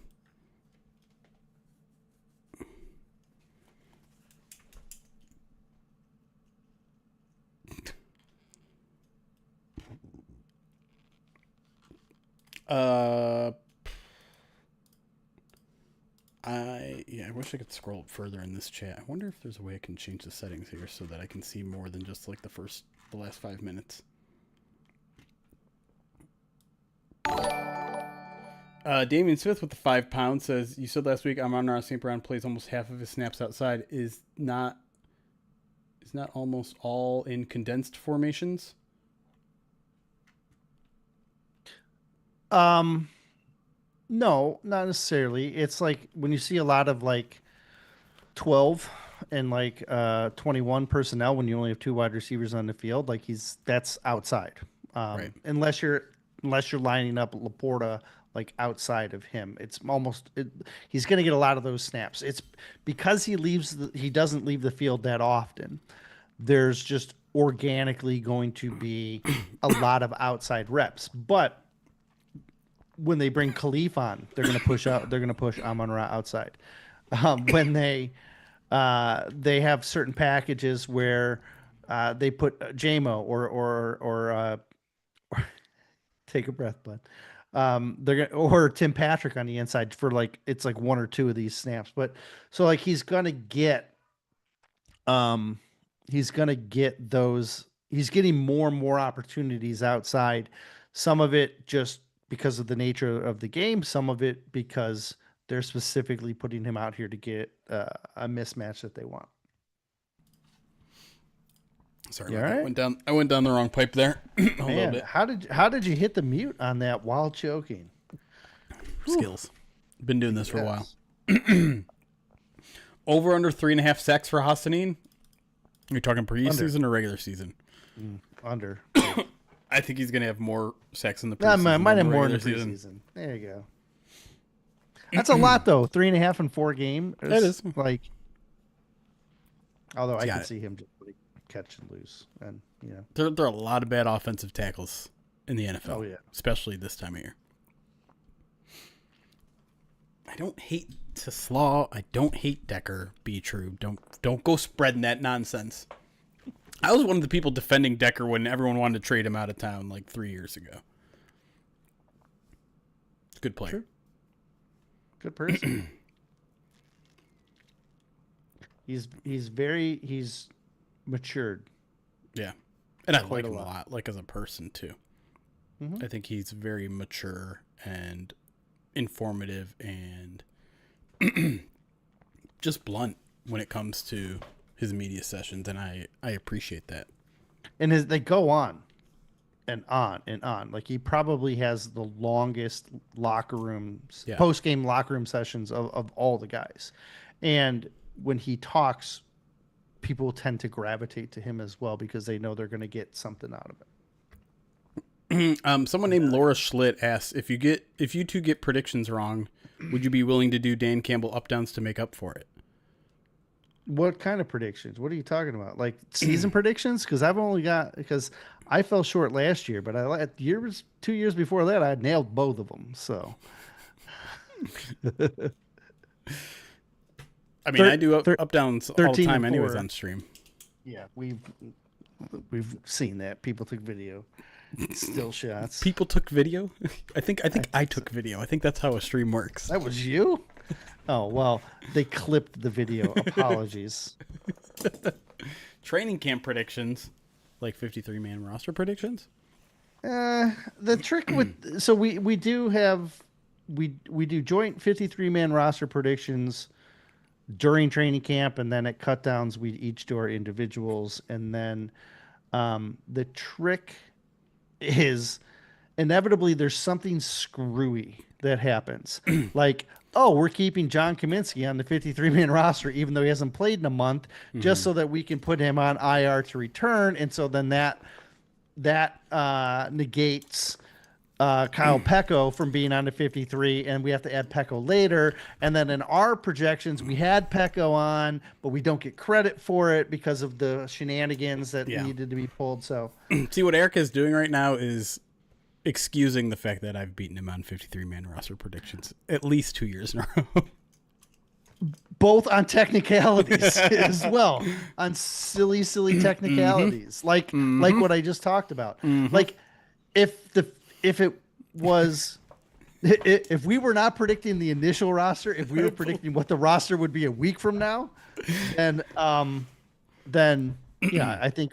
I wish I could scroll up further in this chat. I wonder if there's a way I can change the settings here so that I can see more than just like the last 5 minutes. Damian Smith with the £5 says, you said last week Amon-Ra St. Brown plays almost half of his snaps outside. Is not almost all in condensed formations? No, not necessarily. It's like when you see a lot of like 12 and like 21 personnel when you only have 2 wide receivers on the field, like that's outside. Right. Unless you're lining up Laporta like outside of him. It's almost he's going to get a lot of those snaps. It's because he doesn't leave the field that often. There's just organically going to be a lot of outside reps, but when they bring Khalif on, they're going to push out. They're going to push Amon-Ra outside. When they have certain packages where they put JMO or take a breath, bud. They're gonna, or Tim Patrick on the inside for like it's like 1 or 2 of these snaps. But so like he's gonna get those. He's getting more and more opportunities outside. Some of it just because of the nature of the game, some of it because they're specifically putting him out here to get a mismatch that they want. Sorry, right? I went down the wrong pipe there. A little bit. How did you hit the mute on that while choking? Skills. Been doing this for a while. Over under 3.5 sacks for Hassanin. You're talking preseason or regular season? Under. I think he's going to have more sacks in the preseason. Might have more in the preseason. There you go. That's a lot, though. 3.5 in 4 games. That is. Like, although I can see him just catch and lose. And, There are a lot of bad offensive tackles in the NFL. Oh, yeah. Especially this time of year. I don't hate Slaw. I don't hate Decker. Be true. Don't go spreading that nonsense. I was one of the people defending Decker when everyone wanted to trade him out of town like 3 years ago. Good player. Sure. Good person. he's matured. Yeah. And I like him a lot, like as a person too. Mm-hmm. I think he's very mature and informative and just blunt when it comes to his media sessions, and I appreciate that. And they go on, and on and on. Like he probably has the longest locker rooms, Yeah. post game locker room sessions of all the guys. And when he talks, people tend to gravitate to him as well because they know they're going to get something out of it. Someone named Laura Schlitt asks if you two get predictions wrong, would you be willing to do Dan Campbell up downs to make up for it? What kind of predictions? What are you talking about? Like season predictions? Because I fell short last year, but 2 years before that, I nailed both of them. So, I mean, I do up downs all the 13 time, and 4. anyways, on stream. Yeah, we've seen that. People took video, still shots. People took video. I think I took video. I think that's how a stream works. That was you? Oh well, they clipped the video. Apologies. Training camp predictions, like 53-man roster predictions. The trick with we do joint 53-man roster predictions during training camp, and then at cutdowns we each do our individuals, and then the trick is inevitably there's something screwy that happens. Like, oh, we're keeping John Kaminsky on the 53-man roster even though he hasn't played in a month, just so that we can put him on IR to return, and so then that negates Kyle Pecco from being on the 53, and we have to add Pecco later. And then in our projections, we had Pecco on, but we don't get credit for it because of the shenanigans that needed to be pulled. So, see, what Erik is doing right now is excusing the fact that I've beaten him on 53-man roster predictions at least 2 years in a row. Both on technicalities as well, on silly technicalities, like what I just talked about. Like if we were not predicting the initial roster, if we were predicting what the roster would be a week from now, then yeah, I think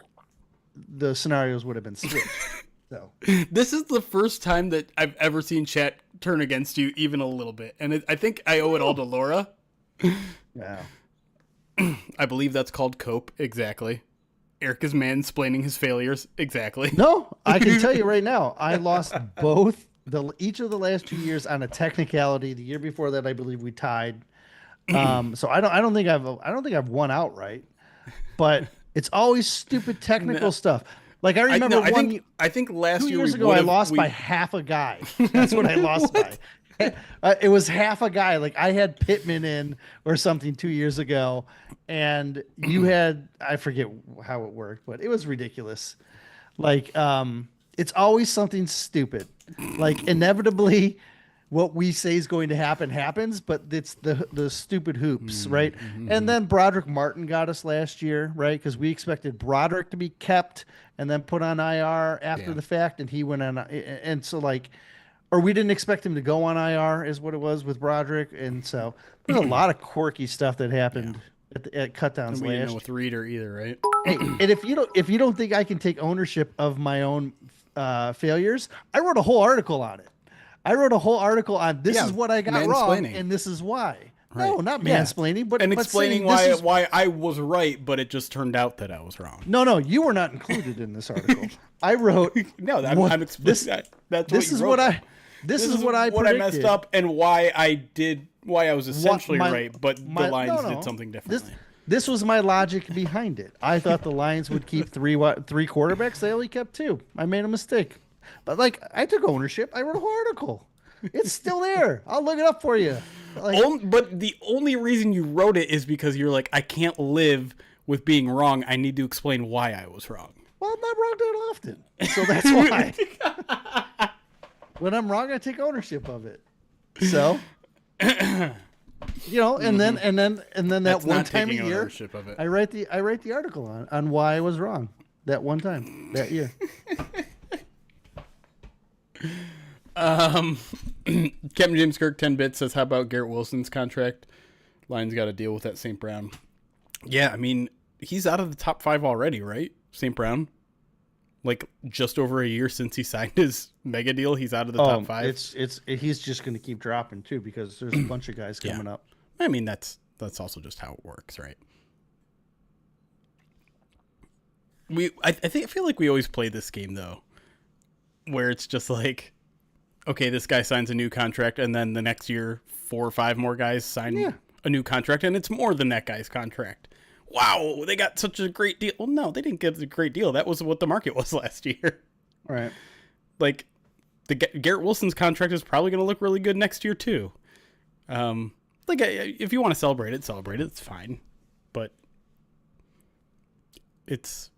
the scenarios would have been switched. So this is the first time that I've ever seen chat turn against you even a little bit, and I think I owe it all to Laura. Yeah, I believe that's called cope. Exactly. Erik is mansplaining his failures. Exactly. No, I can tell you right now, I lost each of the last 2 years on a technicality. The year before that, I believe we tied. So I don't think I've won outright, but it's always stupid technical stuff. Like I remember I think last 2 year years ago I lost by half a guy. That's what I lost by. It was half a guy. Like I had Pittman in or something 2 years ago, and you had, I forget how it worked, but it was ridiculous. Like it's always something stupid. Like inevitably what we say is going to happen happens, but it's the stupid hoops, right? And then Broderick Martin got us last year, right? Because we expected Broderick to be kept and then put on IR after the fact, and he went on, and so like, or we didn't expect him to go on IR is what it was with Broderick, and so there's a lot of quirky stuff that happened at cutdowns and we last didn't know with Reader either, right? Hey, and if you don't think I can take ownership of my own failures, I wrote a whole article on it. I wrote a whole article on this is what I got wrong and this is why. Right. No, not mansplaining, but explaining why I was right, but it just turned out that I was wrong. No, you were not included in this article. I wrote I'm explaining that's this is what I I messed up and why I was essentially right, but the Lions did something differently. This was my logic behind it. I thought the Lions would keep three quarterbacks. They only kept two. I made a mistake. But like I took ownership. I wrote a whole article. It's still there. I'll look it up for you. But the only reason you wrote it is because you're like, I can't live with being wrong. I need to explain why I was wrong. Well, I'm not wrong that often. So that's why. When I'm wrong, I take ownership of it. So and then that one time a year, I write the article on why I was wrong that one time that year. Captain James Kirk 10 bits says, how about Garrett Wilson's contract? Lions got to deal with that St. Brown. Yeah, I mean, he's out of the top 5 already, right? St. Brown, like just over a year since he signed his mega deal, he's out of the top 5. He's just going to keep dropping too because there's a bunch of guys coming up. I mean, that's also just how it works, right? I feel like we always play this game though. where it's just like, okay, this guy signs a new contract, and then the next year, 4 or 5 more guys sign a new contract, and it's more than that guy's contract. Wow, they got such a great deal. Well, no, they didn't get a great deal. That was what the market was last year. Right. Like, Garrett Wilson's contract is probably going to look really good next year too. Like, if you want to celebrate it. It's fine, but it's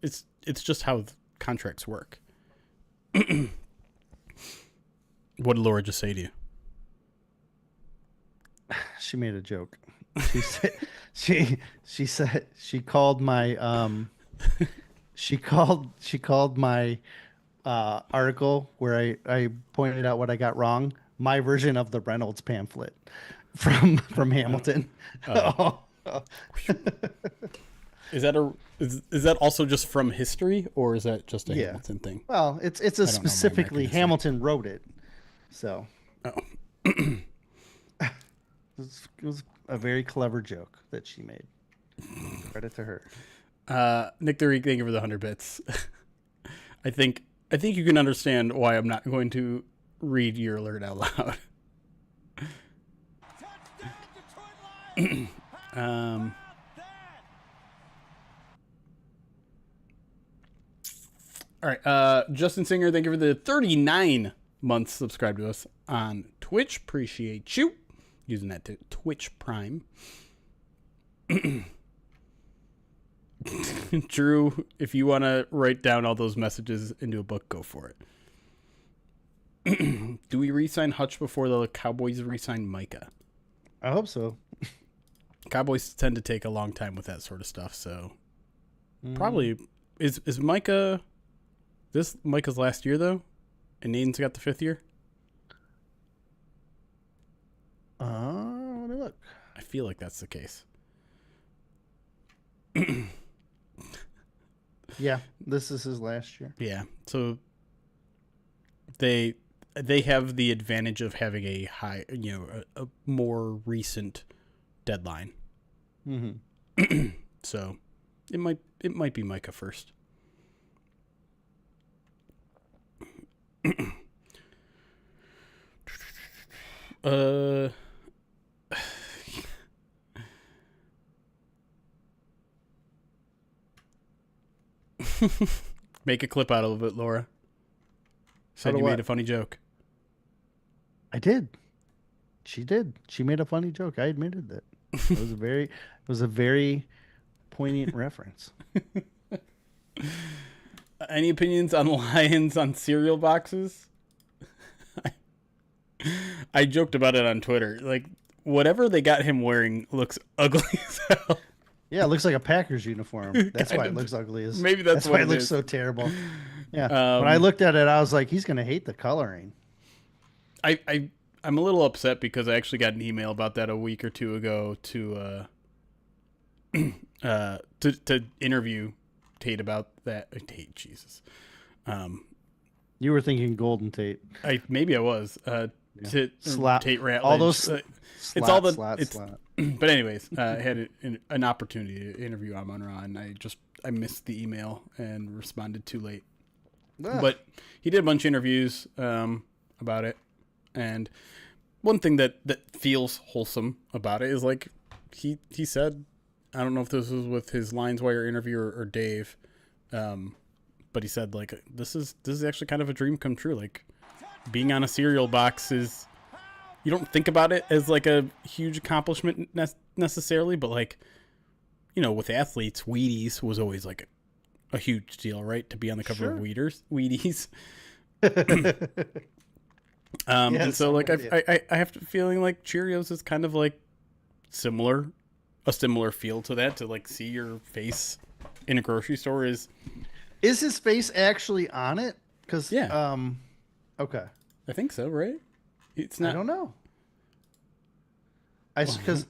just how contracts work. What did Laura just say to you? She made a joke. She said she said she called my she called my article where I pointed out what I got wrong, my version of the Reynolds pamphlet from Hamilton. Is that also just from history, or is that just a Hamilton thing? Well, it's a specifically Hamilton wrote it. So it was a very clever joke that she made. Credit to her. Nick the Reek, thank you for the 100 bits. I think you can understand why I'm not going to read your alert out loud. All right, Justin Singer, thank you for the 39 months subscribed to us on Twitch. Appreciate you using that to Twitch Prime. Drew, if you want to write down all those messages into a book, go for it. Do we re-sign Hutch before the Cowboys re-sign Micah? I hope so. Cowboys tend to take a long time with that sort of stuff, so probably is Micah. This Micah's last year though, and Nathan's got the 5th year. Let me look. I feel like that's the case. Yeah, this is his last year. Yeah, so they have the advantage of having a high, a more recent deadline. Mm-hmm. So it might be Micah first. Make a clip out of it, Laura. Said you made a funny joke. I did. She did. She made a funny joke. I admitted that. It was a very poignant reference. Any opinions on lions on cereal boxes? I joked about it on Twitter. Like, whatever they got him wearing looks ugly as hell. Yeah, it looks like a Packers uniform. That's why it looks ugly. Maybe that's why it looks so terrible. Yeah. When I looked at it, I was like, he's going to hate the coloring. I'm a little upset because I actually got an email about that a week or two ago to interview Tate about that. Tate, Jesus. You were thinking Golden Tate. Maybe I was. Tate Ratledge. All those. It's all the. Slot. But anyways, I had an opportunity to interview Amon-Ra, and I missed the email and responded too late. Ugh. But he did a bunch of interviews about it, and one thing that feels wholesome about it is like he said, I don't know if this was with his Lions Wire interview or Dave, but he said like this is actually kind of a dream come true. Like being on a cereal box is. You don't think about it as like a huge accomplishment necessarily, but like, with athletes, Wheaties was always like a huge deal, right? To be on the cover of Wheaties. And so like I have a feeling like Cheerios is kind of like a similar feel to that, to like see your face in a grocery store is his face actually on it? Because okay, I think so, right? It's not. I don't know. Because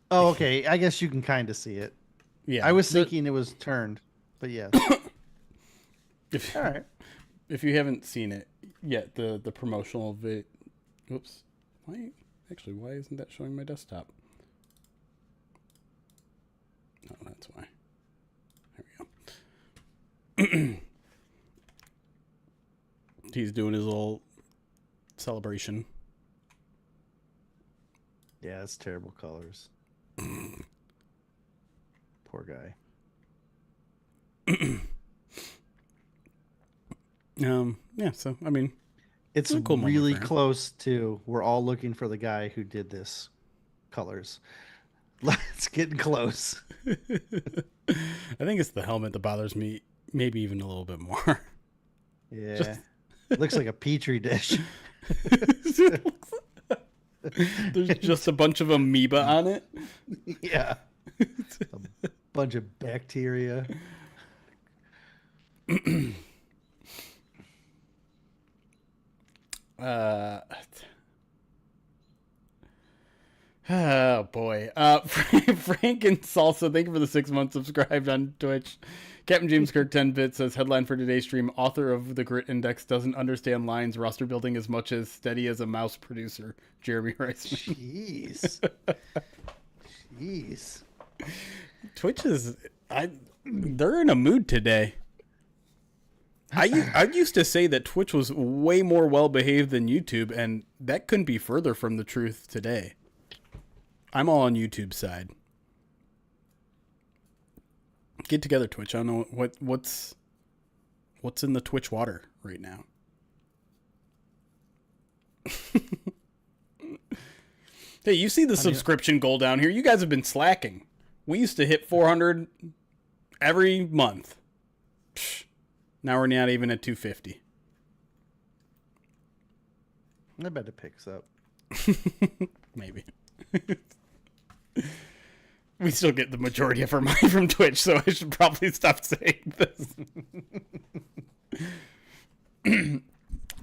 okay, I guess you can kind of see it. Yeah, I was thinking it was turned, but yeah. All right. If you haven't seen it yet, the promotional Oops. Why isn't that showing my desktop? Oh, that's why. There we go. He's doing his little celebration. Yeah, it's terrible colors. Poor guy. Yeah, so I mean, It's a cool moment really for him. close to we're all looking for the guy who did this colors. It's getting close. I think it's the helmet that bothers me, maybe even a little bit more. Yeah. Looks like a petri dish. There's just a bunch of amoeba on it. Yeah. A bunch of bacteria. Oh boy. Frank and Salsa, thank you for the 6 months subscribed on Twitch. Captain James Kirk 10-bit says, headline for today's stream, author of the Grit Index doesn't understand lines roster building as much as steady as a mouse producer. Jeremy Riceman. Jeez. Twitch is they're in a mood today. I used to say that Twitch was way more well behaved than YouTube, and that couldn't be further from the truth today. I'm all on YouTube's side. Get together, Twitch. I don't know what's in the Twitch water right now. Hey, you see the subscription goal down here? You guys have been slacking. We used to hit 400 every month. Psh, now we're not even at 250. I bet it picks up. Maybe. We still get the majority of our money from Twitch, so I should probably stop saying this.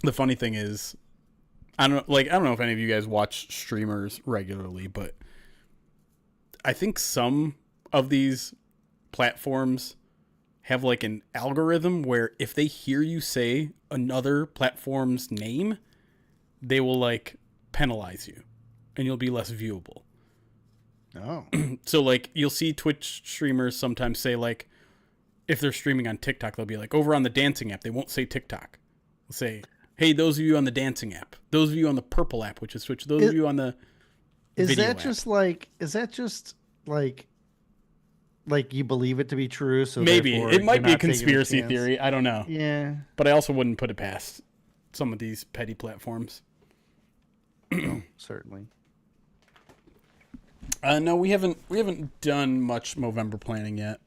The funny thing is, I don't know if any of you guys watch streamers regularly, but I think some of these platforms have like an algorithm where if they hear you say another platform's name, they will like penalize you and you'll be less viewable. Oh. So like you'll see Twitch streamers sometimes say like, if they're streaming on TikTok, they'll be like, over on the dancing app. They won't say TikTok. They'll say, hey, those of you on the dancing app, those of you on the purple app, which is Twitch, those of you on the video app. Is that just like you believe it to be true? So maybe it might be a conspiracy theory. I don't know. Yeah. But I also wouldn't put it past some of these petty platforms. No, certainly. No, we haven't done much Movember planning yet.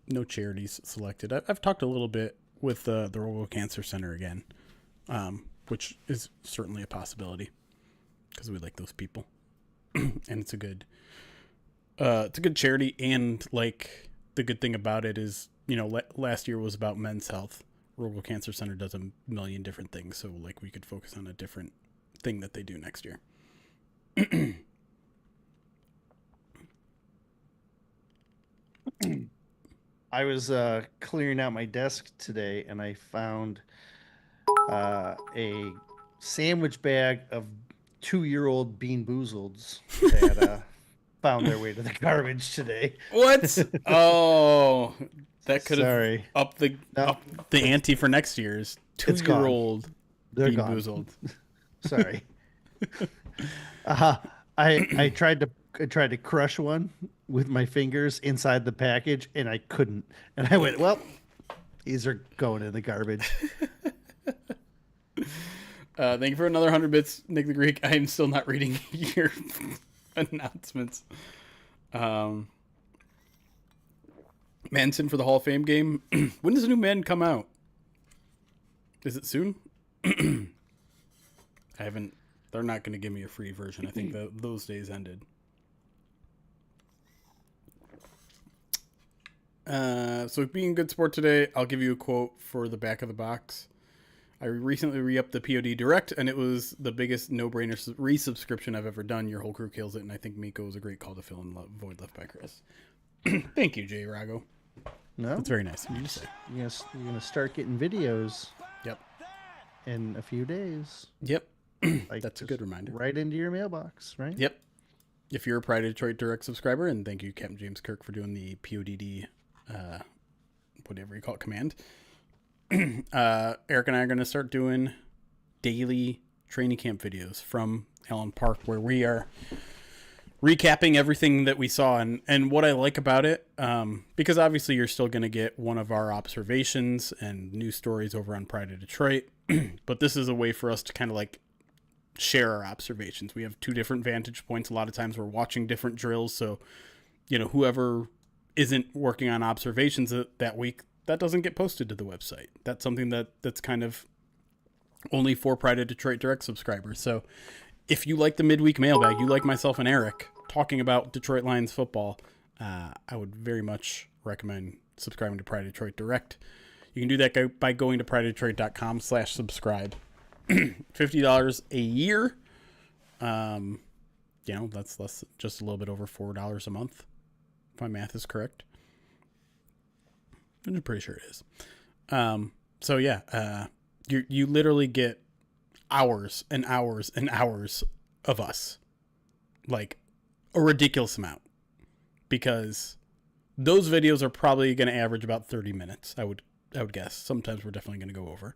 No charities selected. I've talked a little bit with the Rural Cancer Center again, which is certainly a possibility because we like those people, and it's a good charity. And like the good thing about it is, you know, last year was about men's health. Rural Cancer Center does a million different things, so like we could focus on a different thing that they do next year. I was clearing out my desk today and I found a sandwich bag of 2-year-old Bean Boozleds that found their way to the garbage today. What? Oh, that could have up the ante for next year's 2-year-old Bean Boozled. Sorry. I tried to crush one with my fingers inside the package and I couldn't. And I went, well, these are going in the garbage. Thank you for another 100 bits, Nick the Greek. I am still not reading your announcements. Manson for the Hall of Fame game. When does the new Madden come out? Is it soon? They're not going to give me a free version. I think those days ended. So being a good sport today, I'll give you a quote for the back of the box. I recently re-upped the POD Direct, and it was the biggest no-brainer resubscription I've ever done. Your whole crew kills it, and I think Miko was a great call to fill in the void left by Chris. Thank you, Jay Rago. No, that's very nice of you to say. You're gonna start getting videos. Yep. In a few days. Yep. Like that's a good reminder. Right into your mailbox, right? Yep. If you're a Pride of Detroit Direct subscriber, and thank you, Captain James Kirk, for doing the PODD, whatever you call it, command. Eric and I are going to start doing daily training camp videos from Allen Park, where we are recapping everything that we saw. And what I like about it, because obviously you're still going to get one of our observations and news stories over on Pride of Detroit, but this is a way for us to kind of like share our observations. We have two different vantage points. A lot of times we're watching different drills. So, whoever isn't working on observations that week, that doesn't get posted to the website. That's something that's kind of only for Pride of Detroit Direct subscribers. So if you like the midweek mailbag, you like myself and Eric talking about Detroit Lions football, I would very much recommend subscribing to Pride of Detroit Direct. You can do that by going to prideofdetroit.com/subscribe. $50 a year. That's just a little bit over $4 a month, if my math is correct. I'm pretty sure it is. So yeah, you literally get hours and hours and hours of us, like a ridiculous amount, because those videos are probably going to average about 30 minutes. I would guess. Sometimes we're definitely going to go over.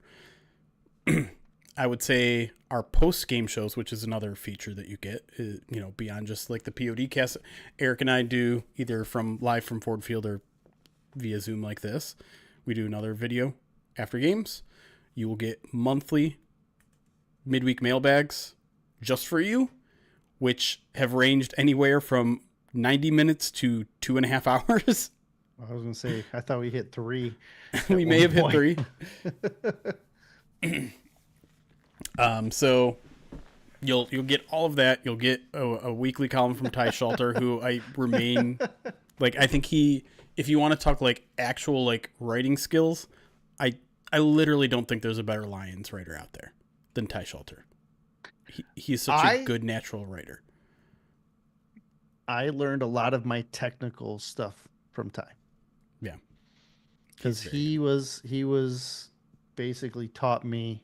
I would say our post-game shows, which is another feature that you get, is, beyond just like the POD cast, Eric and I do either live from Ford Field or via Zoom like this. We do another video after games. You will get monthly midweek mailbags just for you, which have ranged anywhere from 90 minutes to 2.5 hours. I was going to say, I thought we hit 3. We may have hit 3. So you'll get all of that. You'll get a weekly column from Ty Shelter, who I remain like, I think if you want to talk like actual like writing skills, I literally don't think there's a better Lions writer out there than Ty Shelter. He's such a good natural writer. I learned a lot of my technical stuff from Ty. Yeah. Because he was basically taught me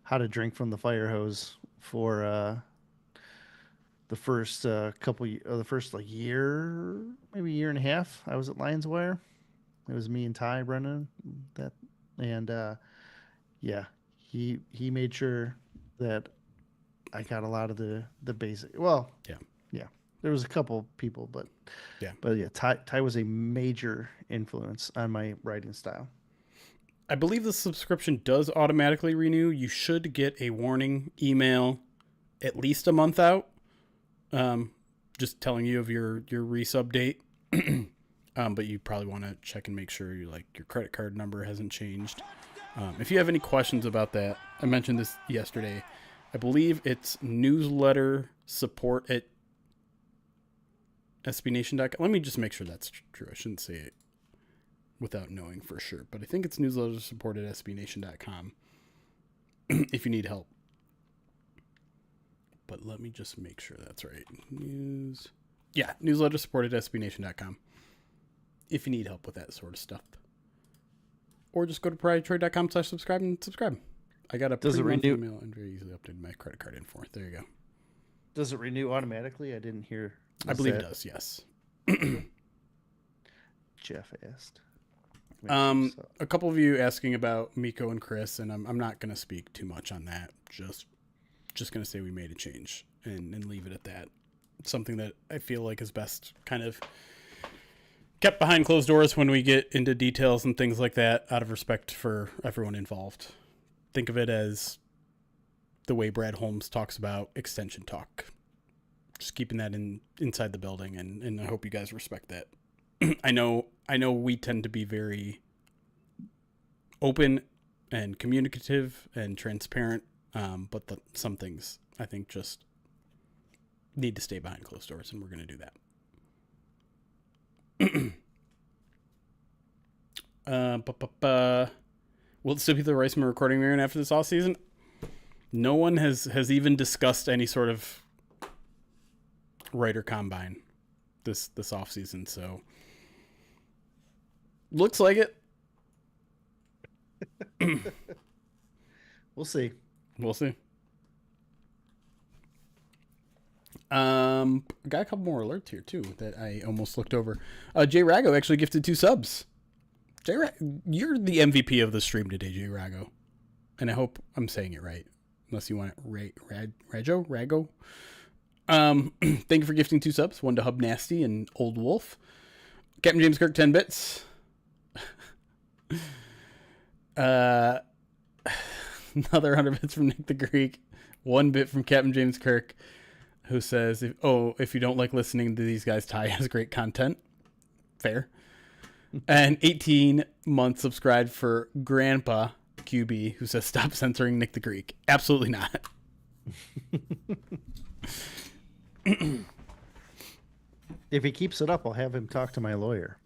how to drink from the fire hose for the first year, maybe year and a half. I was at Lions Wire. It was me and Ty Brennan he made sure that I got a lot of the basic. Well, yeah. There was a couple people, but Ty was a major influence on my writing style. I believe the subscription does automatically renew. You should get a warning email at least a month out, just telling you of your resub date. But you probably want to check and make sure your credit card number hasn't changed. If you have any questions about that, I mentioned this yesterday. I believe it's newsletter support at sbnation.com. Let me just make sure that's true. I shouldn't say it without knowing for sure, but I think it's newsletter support at sbnation.com if you need help. But let me just make sure that's right. Newsletter support at sbnation.com if you need help with that sort of stuff. Or just go to pridedetroit.com/subscribe and subscribe. I got a pre-monthly email and very easily updated my credit card info. There you go. Does it renew automatically? I didn't hear. I believe it does, yes. Jeff asked. A couple of you asking about Miko and Chris, and I'm not going to speak too much on that. Just going to say we made a change and leave it at that. It's something that I feel like is best kind of kept behind closed doors when we get into details and things like that, out of respect for everyone involved. Think of it as the way Brad Holmes talks about extension talk. Just keeping that inside the building, and I hope you guys respect that. I know we tend to be very open and communicative and transparent, but some things I think just need to stay behind closed doors, and we're going to do that. Will it still be the Reisman recording Marion after this off season? No one has even discussed any sort of writer combine this off season, so looks like it. We'll see. Got a couple more alerts here too that I almost looked over. Jay Rago actually gifted 2 subs You're the MVP of the stream today, J Rago. And I hope I'm saying it right. Unless you want it Rago. Thank you for gifting 2 subs. 1 to Hub Nasty and Old Wolf. Captain James Kirk, 10 bits. Another 100 bits from Nick the Greek. 1 bit from Captain James Kirk, who says, if you don't like listening to these guys, Ty has great content. Fair. And 18 months subscribed for Grandpa QB, who says, stop censoring Nick the Greek. Absolutely not. If he keeps it up, I'll have him talk to my lawyer,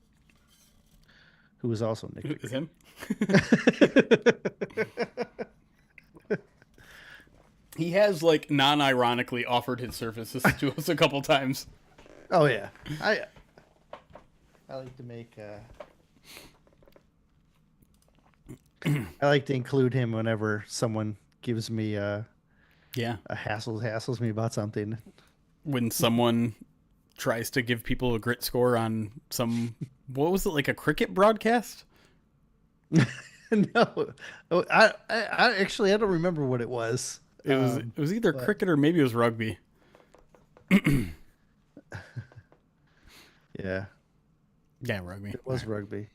who is also Nick the Greek. Is him? He has, like, non-ironically offered his services to us a couple times. Oh, yeah. I like to make... I like to include him whenever someone gives me hassles me about something. When someone tries to give people a grit score on some, what was it, like a cricket broadcast? No, I actually I don't remember what it was. It was either cricket or maybe it was rugby. Yeah, rugby. It was rugby.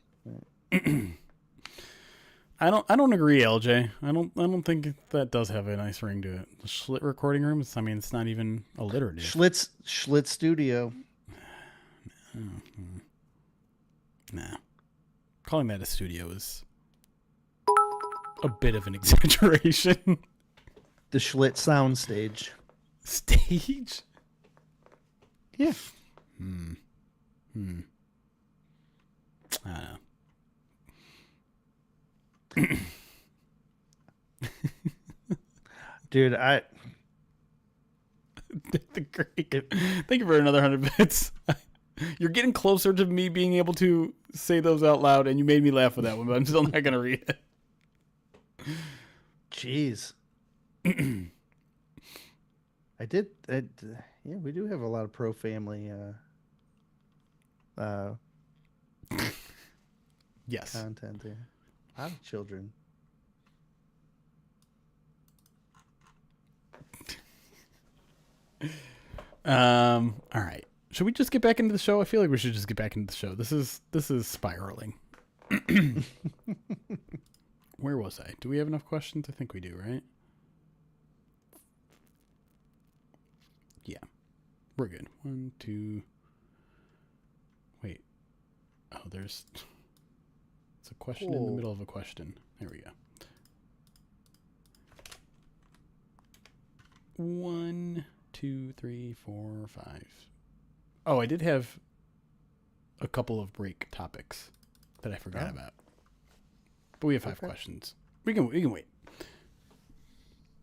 I don't agree, LJ. I don't think that does have a nice ring to it. The Schlitt recording room. It's not even alliterative. Schlitz Studio. Nah, calling that a studio is a bit of an exaggeration. The Schlitz sound stage. Stage? Yeah. I don't know. Dude, the Greek. Thank you for another 100 bits. You're getting closer to me being able to say those out loud, and you made me laugh with that one, but I'm still not going to read it. Jeez. Yeah, we do have a lot of pro family yes. content there. A lot of children. All right. Should we just get back into the show? I feel like we should just get back into the show. This is spiraling. Where was I? Do we have enough questions? I think we do, right? Yeah. We're good. 1, 2. Wait. Oh, it's a question in the middle of a question. There we go. 1, 2, 3, 4, 5. Oh, I did have a couple of break topics that I forgot about. But we have 5 questions. We can wait.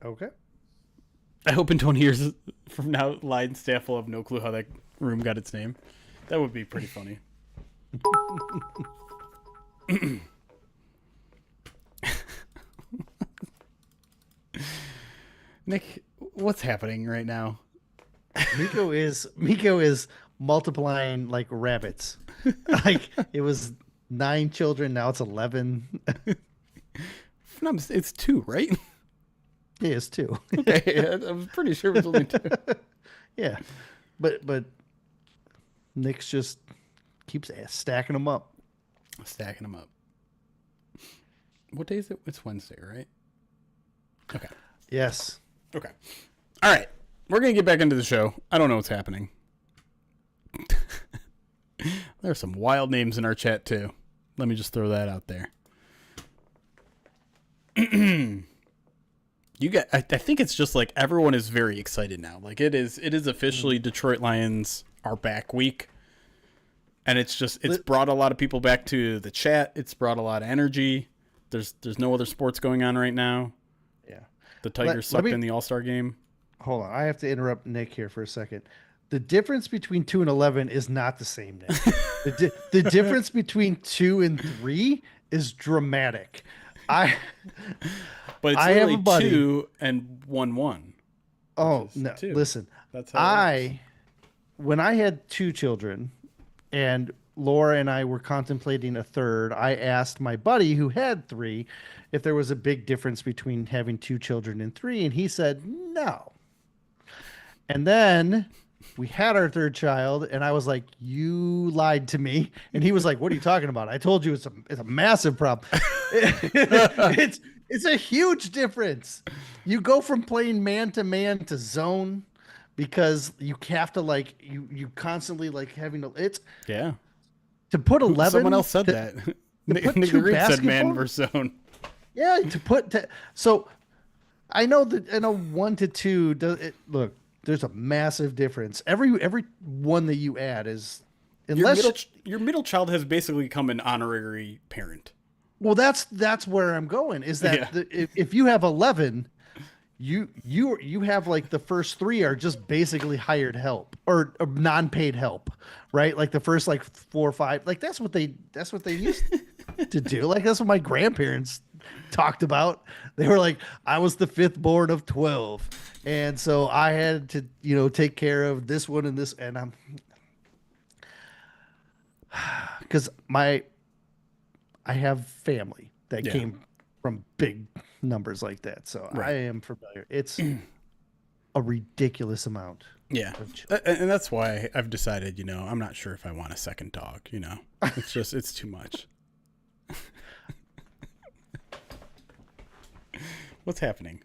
Okay. I hope in 20 years from now, line staff will have no clue how that room got its name. That would be pretty funny. Nick, what's happening right now? Miko is multiplying like rabbits. Like it was 9 children, now it's 11. No, it's 2, right? Yeah, it's 2. Okay, I was pretty sure it was only 2. Yeah, but Nick's just keeps stacking them up. Stacking them up. What day is it? It's Wednesday, right? Okay. Yes. Okay. All right. We're going to get back into the show. I don't know what's happening. There are some wild names in our chat, too. Let me just throw that out there. I think it's just like everyone is very excited now. Like it is officially Detroit Lions are back week. And it's brought a lot of people back to the chat. It's brought a lot of energy. There's no other sports going on right now. Yeah. The Tigers sucked in the All-Star game. Hold on. I have to interrupt Nick here for a second. The difference between 2 and 11 is not the same, Nick. the difference between 2 and 3 is dramatic. But it's have really a buddy. 2 and 1-1. Oh, no. 2. Listen. That's how when I had 2 children and Laura and I were contemplating a third, I asked my buddy who had three if there was a big difference between having two children and three, and he said no. And then we had our third child, and I was like, "You lied to me." And he was like, "What are you talking about? I told you it's a massive problem. It's a huge difference. You go from playing man to man to zone because you have to like you constantly like having to Yeah. to put 11. Someone else said that. put Nick two Reed said man basketball- versus zone. Yeah, so I know 1 to 2 does it. Look, there's a massive difference. Every one that you add is Your middle child has basically become an honorary parent. well, that's where I'm going. Is that Yeah. if you have 11, you have like the first 3 are just basically hired help or non-paid help, right? Like the first like 4 or 5, like that's what they used to do. Like that's what my grandparents talked about. They were like, I was the 5th born of 12, and so I had to take care of this one and this, and I'm because I have family that came from big numbers like that, so I am familiar. It's a ridiculous amount. Yeah. And that's why I've decided, I'm not sure if I want a second dog, it's too much. What's happening?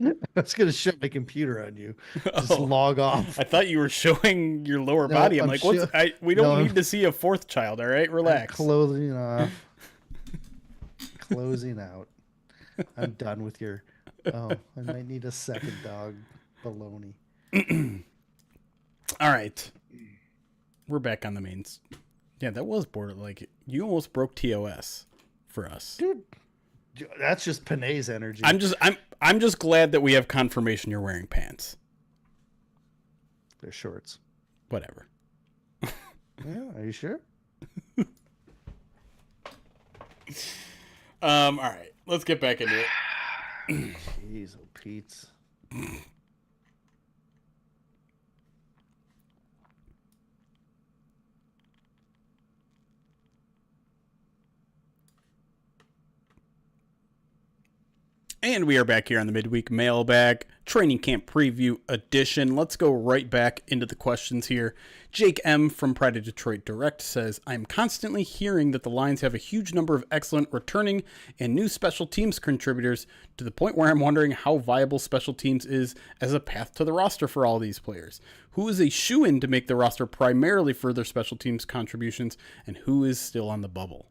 I was gonna shut my computer on you. Just log off. I thought you were showing your lower body. I'm like, we don't need to see a 4th child. All right, relax. Closing off. Closing out. I'm done with your. Oh, I might need a second dog. Baloney. All right, we're back on the mains. Yeah, that was border. Like you almost broke TOS for us, Dude. That's just Panay's energy. I'm just glad that we have confirmation you're wearing pants. They're shorts. Whatever. Yeah, are you sure? All right, let's get back into it. Jeez, oh Pete's. And we are back here on the Midweek Mailbag Training Camp Preview Edition. Let's go right back into the questions here. Jake M. from Pride of Detroit Direct says, I'm constantly hearing that the Lions have a huge number of excellent returning and new special teams contributors to the point where I'm wondering how viable special teams is as a path to the roster for all these players. Who is a shoo-in to make the roster primarily for their special teams contributions, and who is still on the bubble?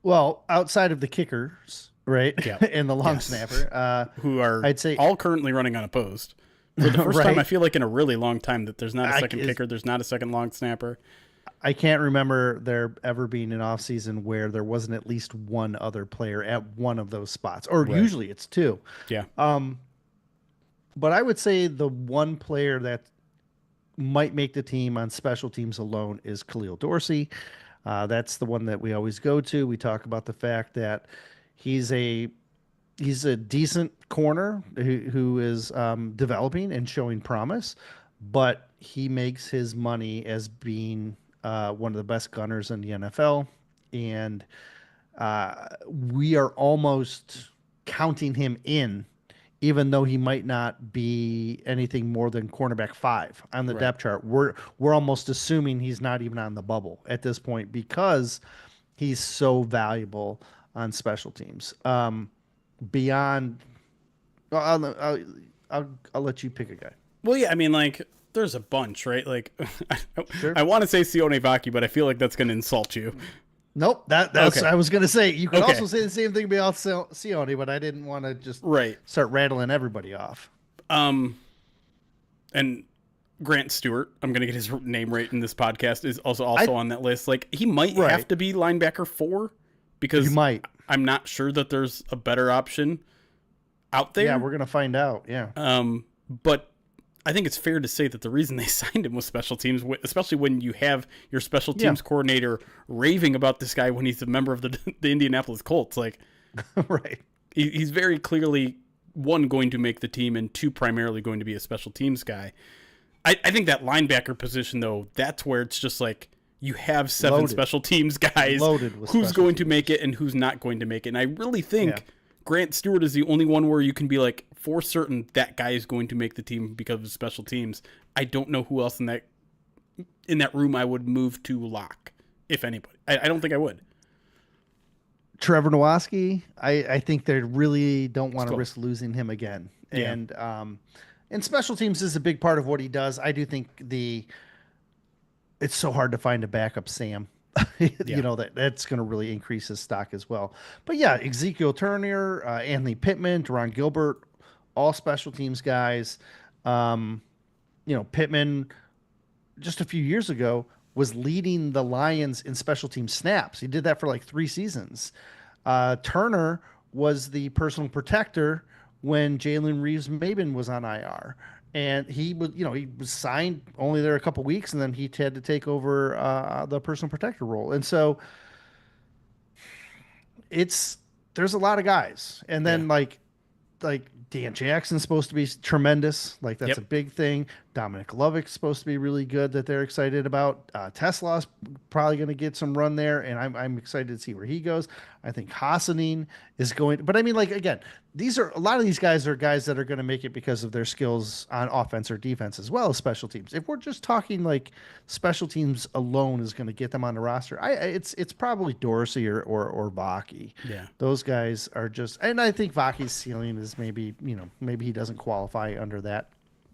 Well, outside of the kickers, right? Yeah. And the long snapper, who are I'd say all currently running unopposed. For the first Right. time, I feel like in a really long time that there's not a second is- kicker, there's not a second long snapper. I can't remember there ever being an offseason where there wasn't at least one other player at one of those spots, or usually it's 2. Yeah. But I would say the one player that might make the team on special teams alone is Khalil Dorsey. That's the one that we always go to. We talk about the fact that he's a decent corner who is developing and showing promise, but he makes his money as being one of the best gunners in the NFL, and we are almost counting him in, even though he might not be anything more than cornerback 5 on the depth chart. We're almost assuming he's not even on the bubble at this point because he's so valuable on special teams. Beyond, I'll let you pick a guy. Well, yeah, I mean, like, there's a bunch, right? Like, Sure. I want to say Sione Vaki, but I feel like that's going to insult you. Nope, that's Okay. I was gonna say. You could Okay. also say the same thing about Sione, but I didn't want to just Right. start rattling everybody off. And Grant Stewart, I'm going to get his name right in this podcast, is also on that list. Like, he might have to be linebacker 4 because You might. I'm not sure that there's a better option out there. Yeah, we're gonna find out. Yeah. But I think it's fair to say that the reason they signed him was special teams, especially when you have your special teams coordinator raving about this guy when he's a member of the Indianapolis Colts. Like, Right. he's very clearly, 1, going to make the team, and 2, primarily going to be a special teams guy. I think that linebacker position, though, that's where it's just like you have seven Loaded. special teams guys. Loaded with Who's special going to teams. make it and who's not going to make it. And I really Yeah. think Grant Stewart is the only one where you can be like, for certain, that guy is going to make the team because of special teams. I don't know who else in that room I would move to lock, if anybody. I don't think I would. Trevor Nowaski, I think they really don't want to Cool. risk losing him again. Yeah. And special teams is a big part of what he does. I do think it's so hard to find a backup Sam. Yeah. That's going to really increase his stock as well. But yeah, Ezekiel Turner, Anthony Pittman, Deron Gilbert, all special teams guys. Pittman just a few years ago was leading the Lions in special team snaps. He did that for like 3 seasons. Turner was the personal protector when Jalen Reeves-Maybin was on IR. And he was signed only there a couple weeks, and then he had to take over the personal protector role. And so there's a lot of guys. And then Yeah. like Dan Jackson's supposed to be tremendous. Like that's Yep. a big thing. Dominic Lovick's supposed to be really good that they're excited about. Tesla's probably going to get some run there, and I'm excited to see where he goes. I think Hassanin is going, but I mean, like again, a lot of these guys are guys that are going to make it because of their skills on offense or defense as well as special teams. If we're just talking like special teams alone is going to get them on the roster, it's probably Dorsey or Vaki. Yeah. Those guys are just, and I think Vaki's ceiling is maybe he doesn't qualify under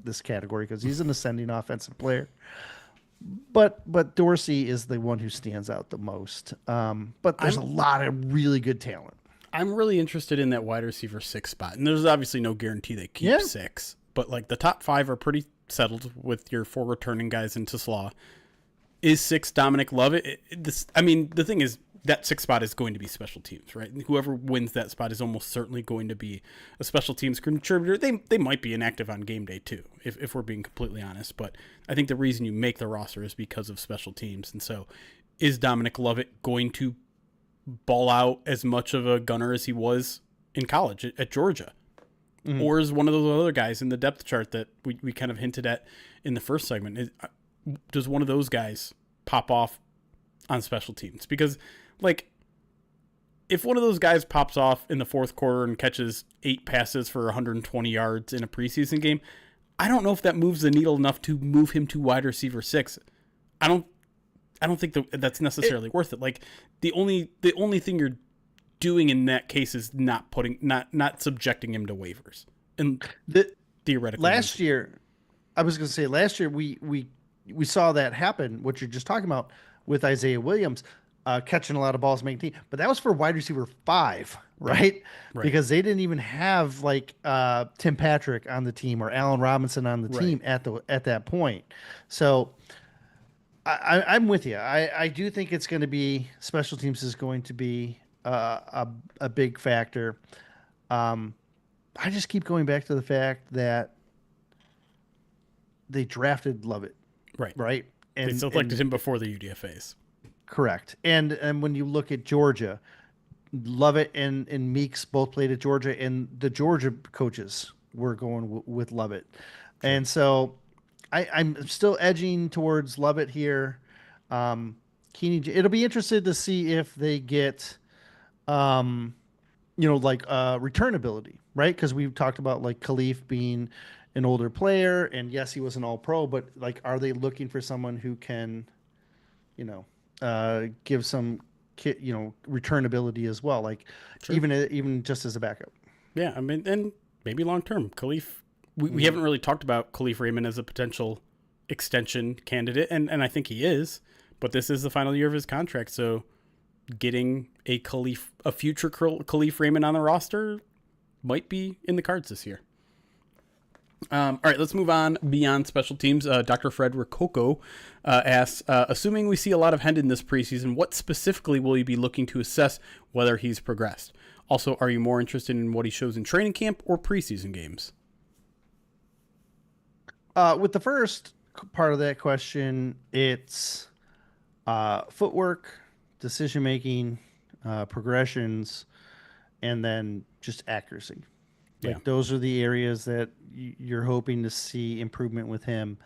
this category because he's an ascending offensive player. But Dorsey is the one who stands out the most. But there's a lot of really good talent. I'm really interested in that wide receiver 6 spot. And there's obviously no guarantee they keep Yeah. 6. But like the top 5 are pretty settled with your 4 returning guys into Slaw. Is 6 Dominic Lovett? The thing is, that 6 spot is going to be special teams, right? Whoever wins that spot is almost certainly going to be a special teams contributor. They might be inactive on game day too, if we're being completely honest. But I think the reason you make the roster is because of special teams. And so is Dominic Lovett going to ball out as much of a gunner as he was in college at Georgia? Mm-hmm. Or is one of those other guys in the depth chart that we kind of hinted at in the first segment, does one of those guys pop off on special teams? Because like, if one of those guys pops off in the fourth quarter and catches 8 passes for 120 yards in a preseason game, I don't know if that moves the needle enough to move him to wide receiver 6. I don't think that's necessarily worth it. Like the only thing you're doing in that case is not subjecting him to waivers. And theoretically, last year, I was going to say last year we saw that happen. What you're just talking about with Isaiah Williams. Catching a lot of balls, making team, but that was for wide receiver 5, right? Because they didn't even have like Tim Patrick on the team or Allen Robinson on the team at that point. So I'm with you. I do think it's going to be special teams is going to be a big factor. I just keep going back to the fact that they drafted Lovett, right? And they selected him before the UDFAs. Correct. And when you look at Georgia, Lovett and Meeks both played at Georgia, and the Georgia coaches were going with Lovett. Sure. And so I'm still edging towards Lovett here. It'll be interesting to see if they get, returnability, right? Because we've talked about like Khalif being an older player, and yes, he was an all-pro, but like, are they looking for someone who can, give some returnability as well, like even just as a backup. Yeah, I mean, and maybe long term. Khalif, we haven't really talked about Khalif Raymond as a potential extension candidate, and I think he is, but this is the final year of his contract, so getting a future Khalif Raymond on the roster might be in the cards this year. All right, let's move on beyond special teams. Dr. Fred Rococo asks, assuming we see a lot of Hendon this preseason, what specifically will you be looking to assess whether he's progressed? Also, are you more interested in what he shows in training camp or preseason games? With the first part of that question, it's footwork, decision-making, progressions, and then just accuracy. Like those are the areas that you're hoping to see improvement with him.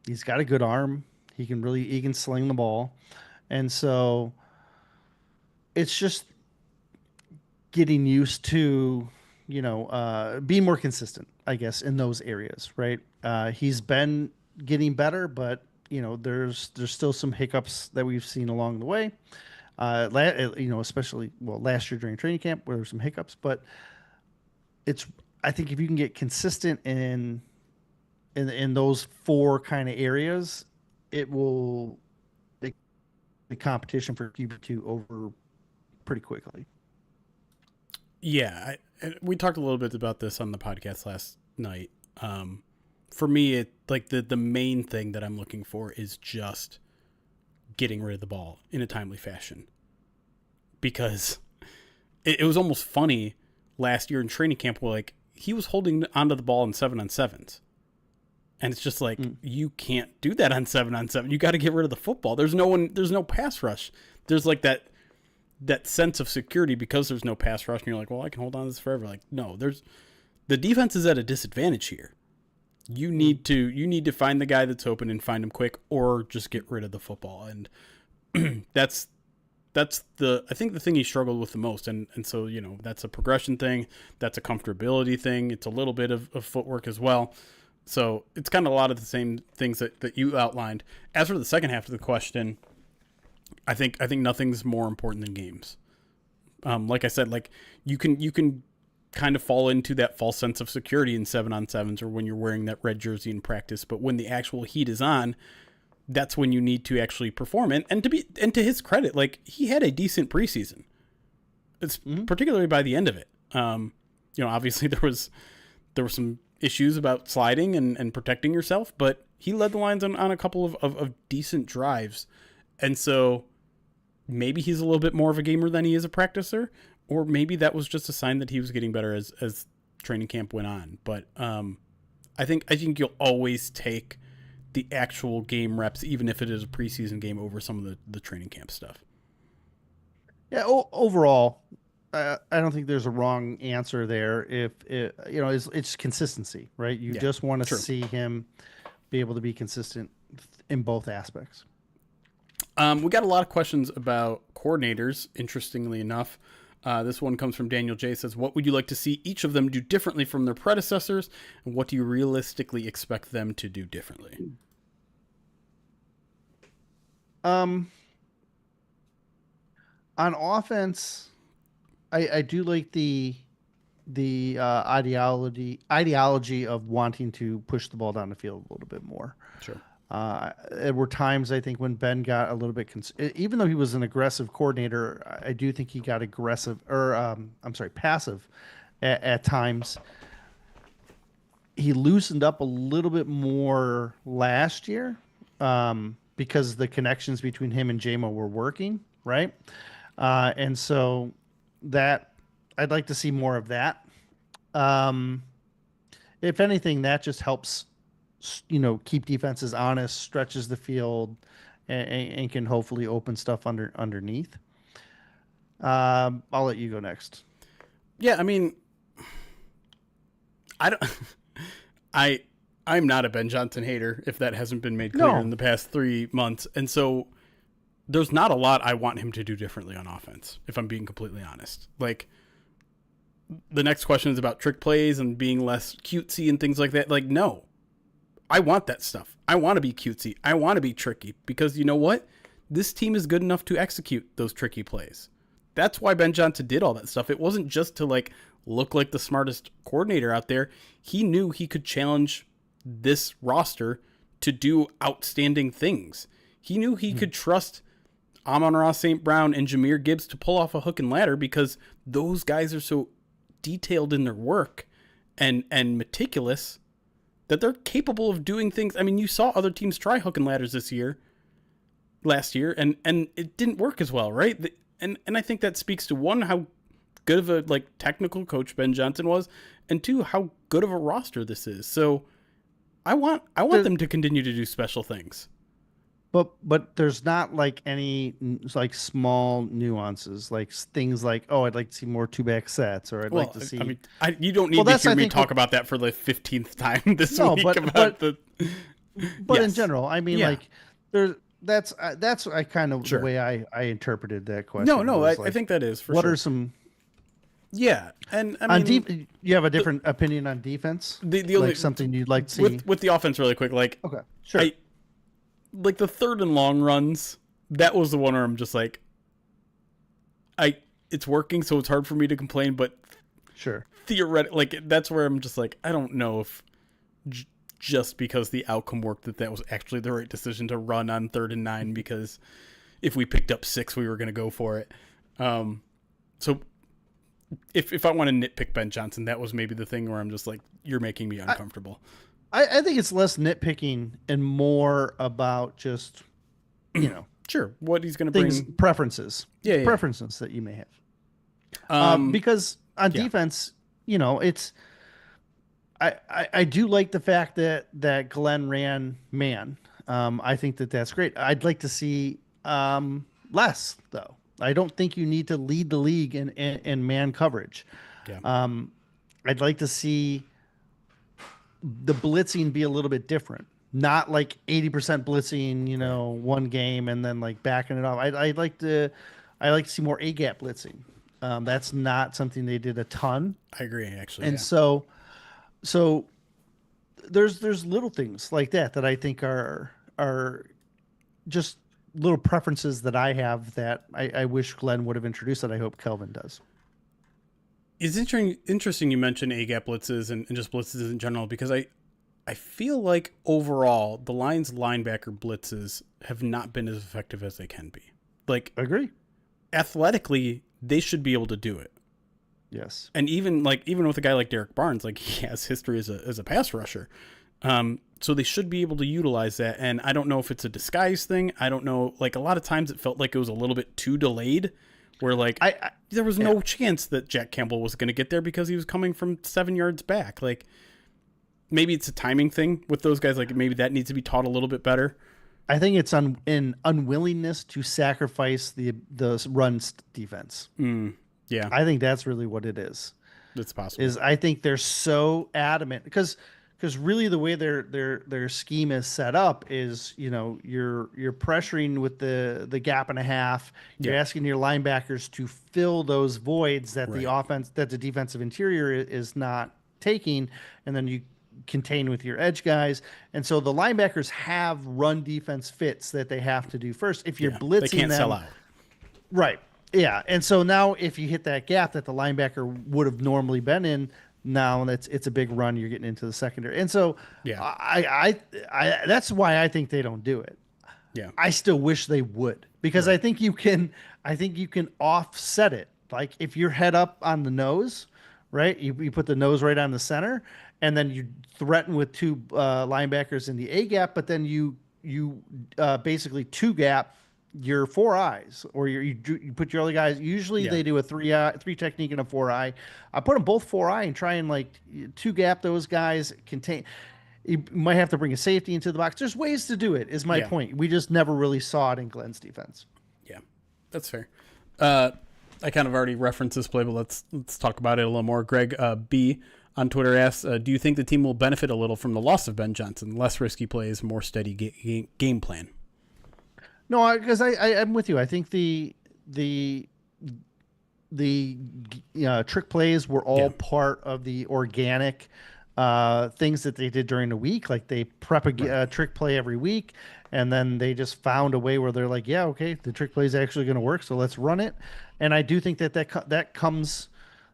He's got a good arm. He can sling the ball. And so it's just getting used to, being more consistent, I guess, in those areas, right? He's been getting better, but there's still some hiccups that we've seen along the way. Especially last year during training camp where there were some hiccups, but it's I think if you can get consistent in those four kind of areas, it will make the competition for QB2 over pretty quickly. Yeah, we talked a little bit about this on the podcast last night. For me, it like the main thing that I'm looking for is just getting rid of the ball in a timely fashion, because it was almost funny last year in training camp where like he was holding onto the ball in 7-on-7s. And it's just like, you can't do that on 7-on-7. You got to get rid of the football. There's no pass rush. There's like that sense of security because there's no pass rush. And you're like, well, I can hold on to this forever. Like, no, the defense is at a disadvantage here. You need to find the guy that's open and find him quick, or just get rid of the football. And that's I think the thing he struggled with the most. And so, that's a progression thing. That's a comfortability thing. It's a little bit of footwork as well. So it's kind of a lot of the same things that you outlined. As for the second half of the question, I think nothing's more important than games. Like I said, like you can kind of fall into that false sense of security in 7-on-7s or when you're wearing that red jersey in practice. But when the actual heat is on, that's when you need to actually perform. And to his credit, like he had a decent preseason. It's particularly by the end of it. Obviously there was some issues about sliding and protecting yourself, but he led the Lions on a couple of decent drives. And so maybe he's a little bit more of a gamer than he is a practicer, or maybe that was just a sign that he was getting better as training camp went on. But I think you'll always take the actual game reps, even if it is a preseason game, over some of the training camp stuff. Yeah, overall, I don't think there's a wrong answer there. If it's consistency, right? You just want to see him be able to be consistent in both aspects. We got a lot of questions about coordinators, interestingly enough. This one comes from Daniel J. Says, what would you like to see each of them do differently from their predecessors? And what do you realistically expect them to do differently? On offense, I do like the ideology of wanting to push the ball down the field a little bit more. Sure. There were times, I think, when Ben got a little bit, even though he was an aggressive coordinator, I do think he got passive at times. He loosened up a little bit more last year because the connections between him and JMO were working, right? And so that I'd like to see more of that. If anything, that just helps keep defenses honest, stretches the field, and can hopefully open stuff underneath. I'll let you go next. Yeah, I mean, I'm not a Ben Johnson hater, if that hasn't been made clear in the past 3 months. And so there's not a lot I want him to do differently on offense, if I'm being completely honest. Like, the next question is about trick plays and being less cutesy and things like that. Like, no. I want that stuff. I want to be cutesy. I want to be tricky, because you know what? This team is good enough to execute those tricky plays. That's why Ben Johnson did all that stuff. It wasn't just to like look like the smartest coordinator out there. He knew he could challenge this roster to do outstanding things. He knew he could trust Amon-Ra St. Brown and Jahmyr Gibbs to pull off a hook and ladder, because those guys are so detailed in their work and meticulous that they're capable of doing things. I mean, you saw other teams try hook and ladders last year, and it didn't work as well, right? And I think that speaks to, one, how good of a technical coach Ben Johnson was, and two, how good of a roster this is. So I want them to continue to do special things. But there's not any small nuances, things like, oh, I'd like to see more 2-back sets, or I'd like to see. I mean, you don't need to hear me talk about that for the 15th time this week. But in Yes. general, I mean, Yeah. like, that's I kind of the Sure. way I interpreted that No, question no, I, was I like, think that is for what are sure. some Yeah. And I on mean, deep? You have a different opinion on defense, the like only something you'd like to see? with the offense really quick, like Okay, sure. I like the third and long runs, that was the one where I'm just like I it's working, so it's hard for me to complain, but Sure. theoretically, like that's where I'm just like I don't know if just because the outcome worked that was actually the right decision to run on 3rd and 9, because if we picked up 6 we were going to go for it. So if I want to nitpick Ben Johnson, that was maybe the thing where I'm just like, you're making me uncomfortable. I think it's less nitpicking and more about just, you know, Sure, what he's going to things, bring. preferences, Yeah, yeah. preferences that you may have. Um, Because on yeah, defense, it's I do like the fact that Glenn ran man. I think that's great. I'd like to see less though. I don't think you need to lead the league in man coverage. yeah, I'd like to see the blitzing be a little bit different. Not like 80% blitzing, right. one game and then like backing it off. I like to see more A gap blitzing. That's not something they did a ton. I agree, actually. And Yeah. so there's little things like that I think are just little preferences that I have that I wish Glenn would have introduced that I hope Kelvin does. It's interesting you mentioned A gap blitzes and just blitzes in general, because I feel like overall the Lions linebacker blitzes have not been as effective as they can be. Like Agree? athletically, they should be able to do it. Yes. And even with a guy like Derek Barnes, like he has history as a pass rusher. So they should be able to utilize that. And I don't know if it's a disguise thing. I don't know. Like a lot of times it felt like it was a little bit too delayed, where like there was no chance that Jack Campbell was going to get there because he was coming from 7 yards back. Like maybe it's a timing thing with those guys. Like maybe that needs to be taught a little bit better. I think it's in unwillingness to sacrifice the run defense. Yeah, I think that's really what it is. that's possible. Is I think they're so adamant because really the way their scheme is set up is you're pressuring with the gap and a half. You're Yeah, asking your linebackers to fill those voids that right. the defensive interior is not taking, and then you contain with your edge guys. And so the linebackers have run defense fits that they have to do first. If you're Yeah, blitzing they can't them, sell out. right? Yeah, and so now if you hit that gap that the linebacker would have normally been in, now it's a big run. You're getting into the secondary, and so Yeah, I that's why I think they don't do it. yeah, I still wish they would, because right. I think you can offset it. Like if you're head up on the nose, right? You put the nose right on the center, and then you threaten with two linebackers in the A gap, but then you basically two gap your four eyes, or you put your other guys. Usually Yeah, they do a three technique and a four eye. I put them both four eye and try and like two gap those guys. Contain. You might have to bring a safety into the box. There's ways to do it. Is my yeah, point. We just never really saw it in Glenn's defense. yeah. That's fair. I kind of already referenced this play, but let's talk about it a little more. Greg B on Twitter asks, "Do you think the team will benefit a little from the loss of Ben Johnson? Less risky plays, more steady game plan." No, because I'm with you. I think the trick plays were all Yeah, part of the organic things that they did during the week. Like they prep a right. trick play every week, and then they just found a way where they're like, yeah, okay, the trick play is actually going to work, so let's run it. And I do think that comes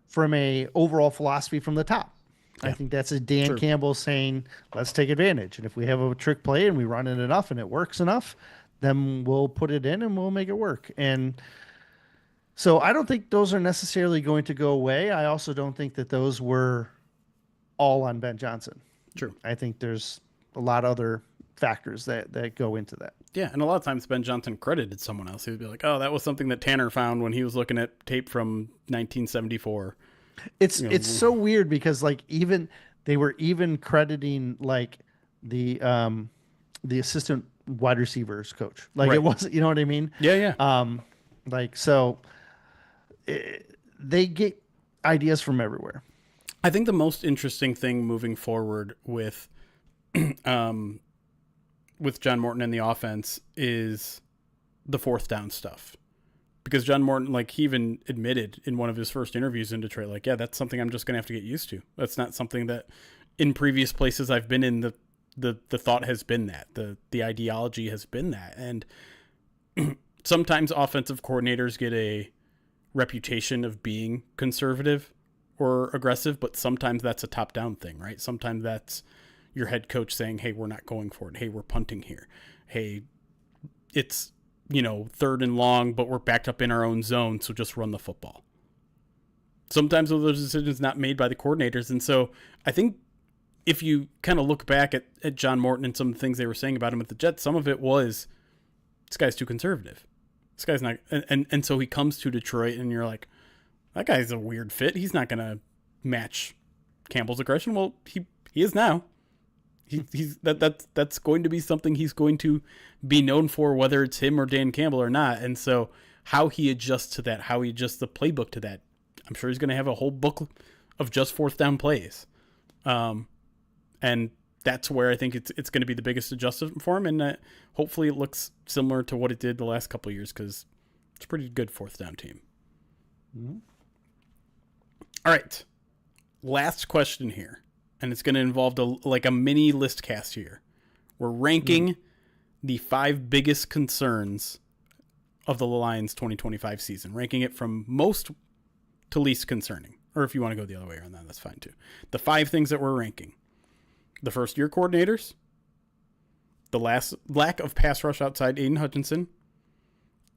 from a overall philosophy from the top. I Yeah, think that's a Dan true. Campbell saying, let's take advantage. And if we have a trick play and we run it enough and it works enough, then we'll put it in and we'll make it work. And so I don't think those are necessarily going to go away. I also don't think that those were all on Ben Johnson. True. I think there's a lot of other factors that go into that. Yeah, and a lot of times Ben Johnson credited someone else. He would be like, "Oh, that was something that Tanner found when he was looking at tape from 1974." It's so weird because like even they were even crediting like the assistant wide receivers coach. Like Right. it wasn't, you know what I mean? Yeah, yeah. Like so they get ideas from everywhere. I think the most interesting thing moving forward with with John Morton and the offense is the fourth down stuff. Because John Morton, like, he even admitted in one of his first interviews in Detroit, like, yeah, that's something I'm just going to have to get used to. That's not something that in previous places I've been in, the thought has been that. The ideology has been that. And sometimes offensive coordinators get a reputation of being conservative or aggressive, but sometimes that's a top-down thing, right? Sometimes that's your head coach saying, hey, we're not going for it. Hey, we're punting here. Hey, it's, 3rd and long, but we're backed up in our own zone, so just run the football. Sometimes those decisions not made by the coordinators. And so I think if you kind of look back at John Morton and some of the things they were saying about him at the Jets, some of it was, this guy's too conservative. This guy's not, and so he comes to Detroit and you're like, that guy's a weird fit. He's not going to match Campbell's aggression. Well, he is now. That's going to be something he's going to be known for, whether it's him or Dan Campbell or not. And so how he adjusts to that, how he adjusts the playbook to that, I'm sure he's going to have a whole book of just fourth down plays. And that's where I think it's going to be the biggest adjustment for him. And hopefully it looks similar to what it did the last couple of years, because it's a pretty good fourth down team. Mm-hmm. All right. Last question here. And it's going to involve a mini list cast here. We're ranking the 5 biggest concerns of the Lions 2025 season, ranking it from most to least concerning. Or if you want to go the other way around that, that's fine too. The 5 things that we're ranking: the first year coordinators, the lack of pass rush outside Aiden Hutchinson,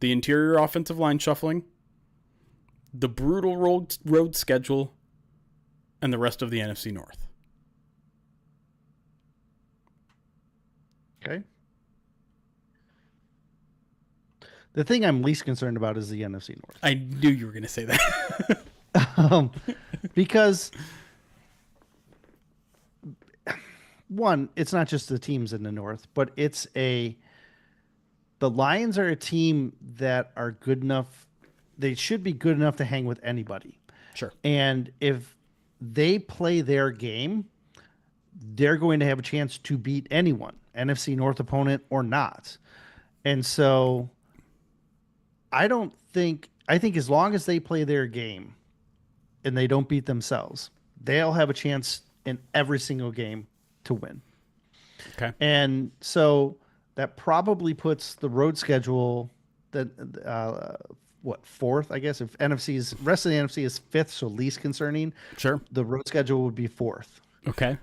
the interior offensive line shuffling, the brutal road schedule, and the rest of the NFC North. Okay. The thing I'm least concerned about is the NFC North. I knew you were going to say that. Because one, it's not just the teams in the North, but the Lions are a team that are good enough. They should be good enough to hang with anybody. Sure. And if they play their game, they're going to have a chance to beat anyone, NFC North opponent or not. And so I think as long as they play their game and they don't beat themselves, they'll have a chance in every single game to win. Okay. And so that probably puts the road schedule fourth, I guess, if rest of the NFC is fifth, so least concerning. Sure. The road schedule would be fourth. Okay.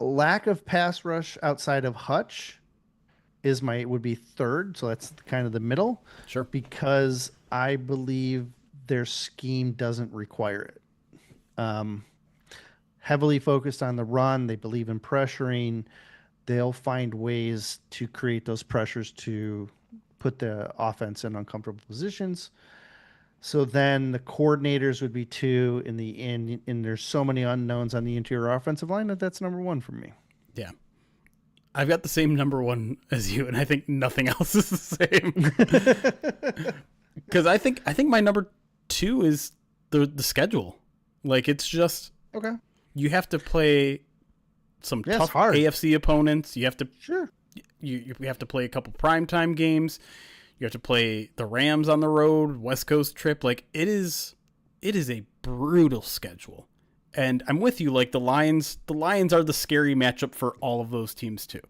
Lack of pass rush outside of Hutch would be third, so that's kind of the middle. Sure. Because I believe their scheme doesn't require it. Heavily focused on the run, they believe in pressuring. They'll find ways to create those pressures to put the offense in uncomfortable positions. So then the coordinators would be 2 in the end, and there's so many unknowns on the interior offensive line that's number 1 for me. Yeah. I've got the same number 1 as you, and I think nothing else is the same. Because I think my number 2 is the schedule. Like, it's just, okay. You have to play some tough AFC opponents. You have to you have to play a couple primetime games. You have to play the Rams on the road, West Coast trip. Like, it is a brutal schedule. And I'm with you. Like, the Lions are the scary matchup for all of those teams too.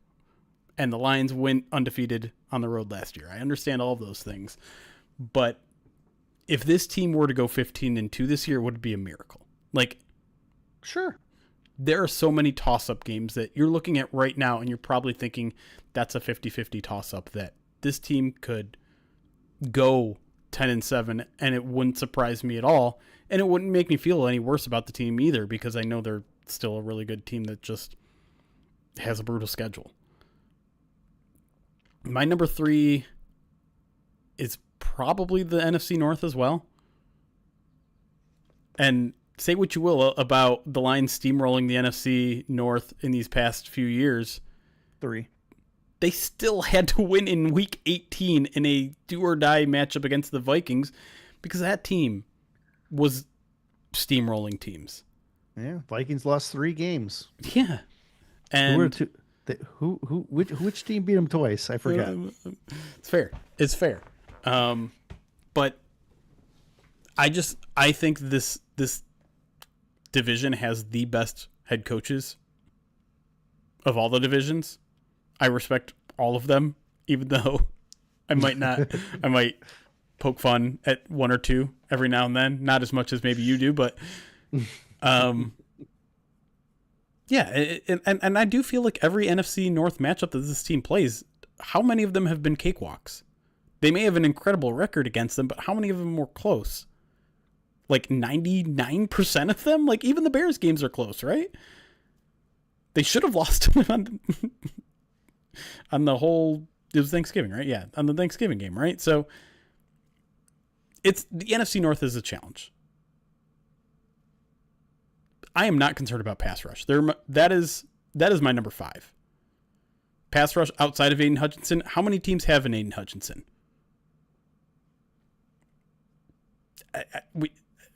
And the Lions went undefeated on the road last year. I understand all of those things. But if this team were to go 15-2 this year, it would be a miracle. Like, sure. There are so many toss-up games that you're looking at right now, and you're probably thinking that's a 50-50 toss-up, that this team could go 10-7, and it wouldn't surprise me at all. And it wouldn't make me feel any worse about the team either, because I know they're still a really good team that just has a brutal schedule. My number 3 is probably the NFC North as well. And say what you will about the Lions steamrolling the NFC North in these past few years. 3. They still had to win in Week 18 in a do-or-die matchup against the Vikings, because that team was steamrolling teams. Yeah, Vikings lost 3 games. Yeah. Who were And two? Which team beat them twice? I forgot. it's fair. It's fair. But I think this division has the best head coaches of all the divisions. I respect all of them, even though I might poke fun at one or two every now and then. Not as much as maybe you do, but yeah, and I do feel like every NFC North matchup that this team plays, how many of them have been cakewalks? They may have an incredible record against them, but how many of them were close? Like 99% of them? Like even the Bears games are close, right? They should have lost them on the whole, it was Thanksgiving, right? Yeah, on the Thanksgiving game, right? So it's the NFC North is a challenge. I am not concerned about pass rush. That is my number 5. Pass rush outside of Aiden Hutchinson. How many teams have an Aiden Hutchinson?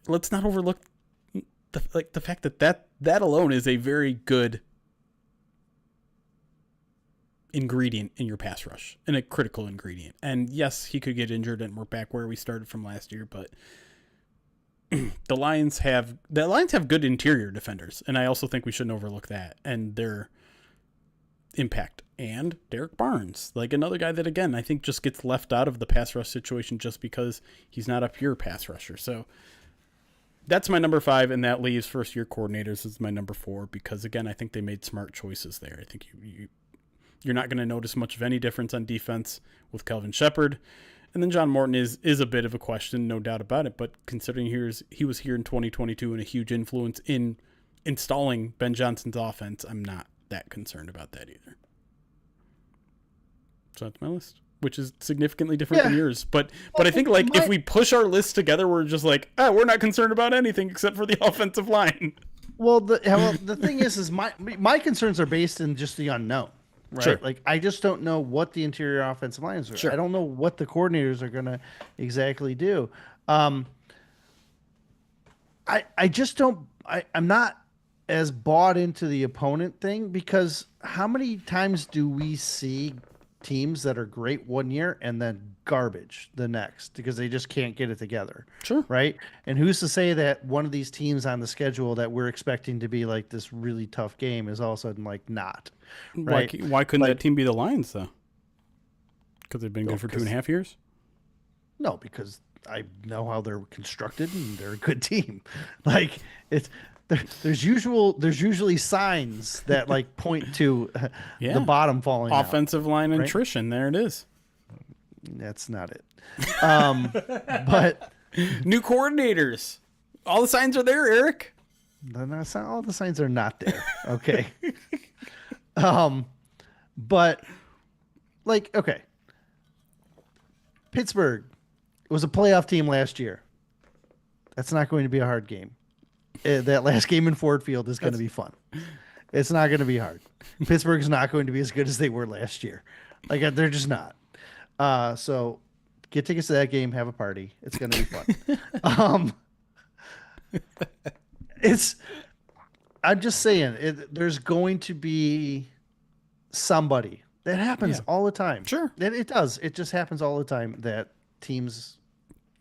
Let's not overlook the fact that alone is a very good ingredient in your pass rush and a critical ingredient. And yes, he could get injured and we're back where we started from last year, but the Lions have good interior defenders, and I also think we shouldn't overlook that and their impact. And Derek Barnes, like another guy that again I think just gets left out of the pass rush situation just because he's not a pure pass rusher. So that's my number 5, and that leaves first year coordinators as my number 4 because again I think they made smart choices there. I think you're not going to notice much of any difference on defense with Kelvin Shepard. And then John Morton is a bit of a question, no doubt about it. But considering he was here in 2022 and a huge influence in installing Ben Johnson's offense, I'm not that concerned about that either. So that's my list, which is significantly different than yours. But I think like if we push our list together, we're just like, we're not concerned about anything except for the offensive line. Well, the thing is my concerns are based in just the unknown. Right. Sure. Like I just don't know what the interior offensive lines are. Sure. I don't know what the coordinators are going to exactly do. I just don't. I'm not as bought into the opponent thing because how many times do we see teams that are great one year and then garbage the next because they just can't get it together? Sure. Right. And who's to say that one of these teams on the schedule that we're expecting to be like this really tough game is all of a sudden like not. Right. Why couldn't that team be the Lions though? Because they've been good for 2.5 years? No, because I know how they're constructed and they're a good team. Like there's usually signs that like point to the bottom falling offensive out, line right? attrition. There it is. That's not it. But new coordinators. All the signs are there, Erik. All the signs are not there. Okay. But like, okay. Pittsburgh was a playoff team last year. That's not going to be a hard game. That last game in Ford Field is going to be fun. It's not going to be hard. Pittsburgh's not going to be as good as they were last year. Like they're just not. So get tickets to that game, have a party. It's going to be fun. I'm just saying, there's going to be somebody. That happens all the time. Sure. It does. It just happens all the time that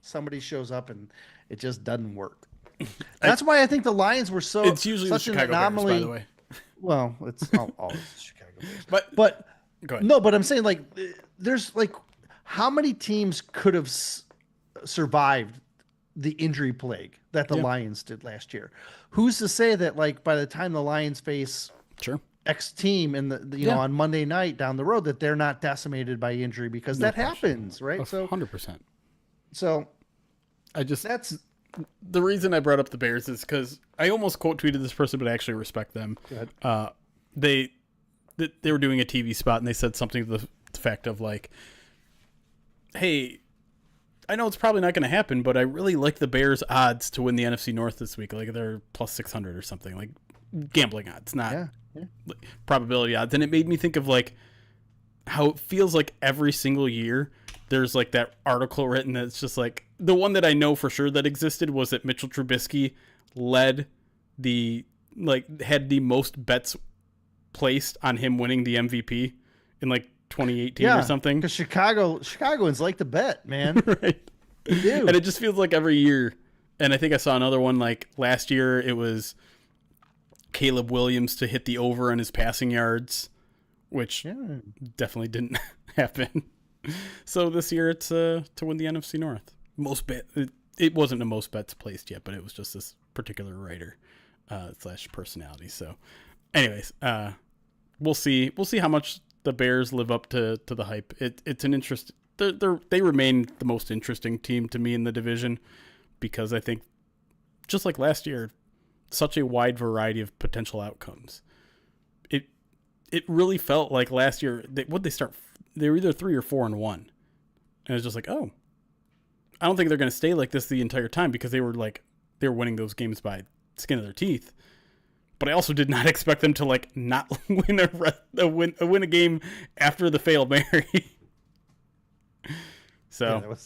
somebody shows up and it just doesn't work. That's why I think the Lions were it's usually such the an Chicago anomaly. Bears, by the way. Well, it's always the Chicago Bears. But go ahead. No, but I'm saying like there's like how many teams could have survived the injury plague that the Lions did last year? Who's to say that like by the time the Lions face X team in the know on Monday night down the road that they're not decimated by injury because that happens, right? So 100%. So that's the reason I brought up the Bears is because I almost quote tweeted this person, but I actually respect them. They were doing a TV spot and they said something to the effect of like, hey, I know it's probably not going to happen, but I really like the Bears odds to win the NFC North this week. Like they're plus 600 or something, like gambling odds, not probability odds. And it made me think of like how it feels like every single year there's like that article written that's just like the one that I know for sure that existed was that Mitchell Trubisky led had the most bets placed on him winning the MVP in like 2018 or something. Because Chicagoans like to bet, man. Right. They do. And it just feels like every year. And I think I saw another one like last year. It was Caleb Williams to hit the over on his passing yards, which definitely didn't happen. So this year it's to win the NFC North. It wasn't the most bets placed yet, but it was just this particular writer / personality. So anyways, we'll see how much the Bears live up to the hype. It's an interest. They remain the most interesting team to me in the division, because I think, just like last year, such a wide variety of potential outcomes. It really felt like last year, they were either 3 or 4-1. And it was just like, oh, I don't think they're going to stay like this the entire time, because they were winning those games by the skin of their teeth. But I also did not expect them to like not win a game after the Fail Mary. So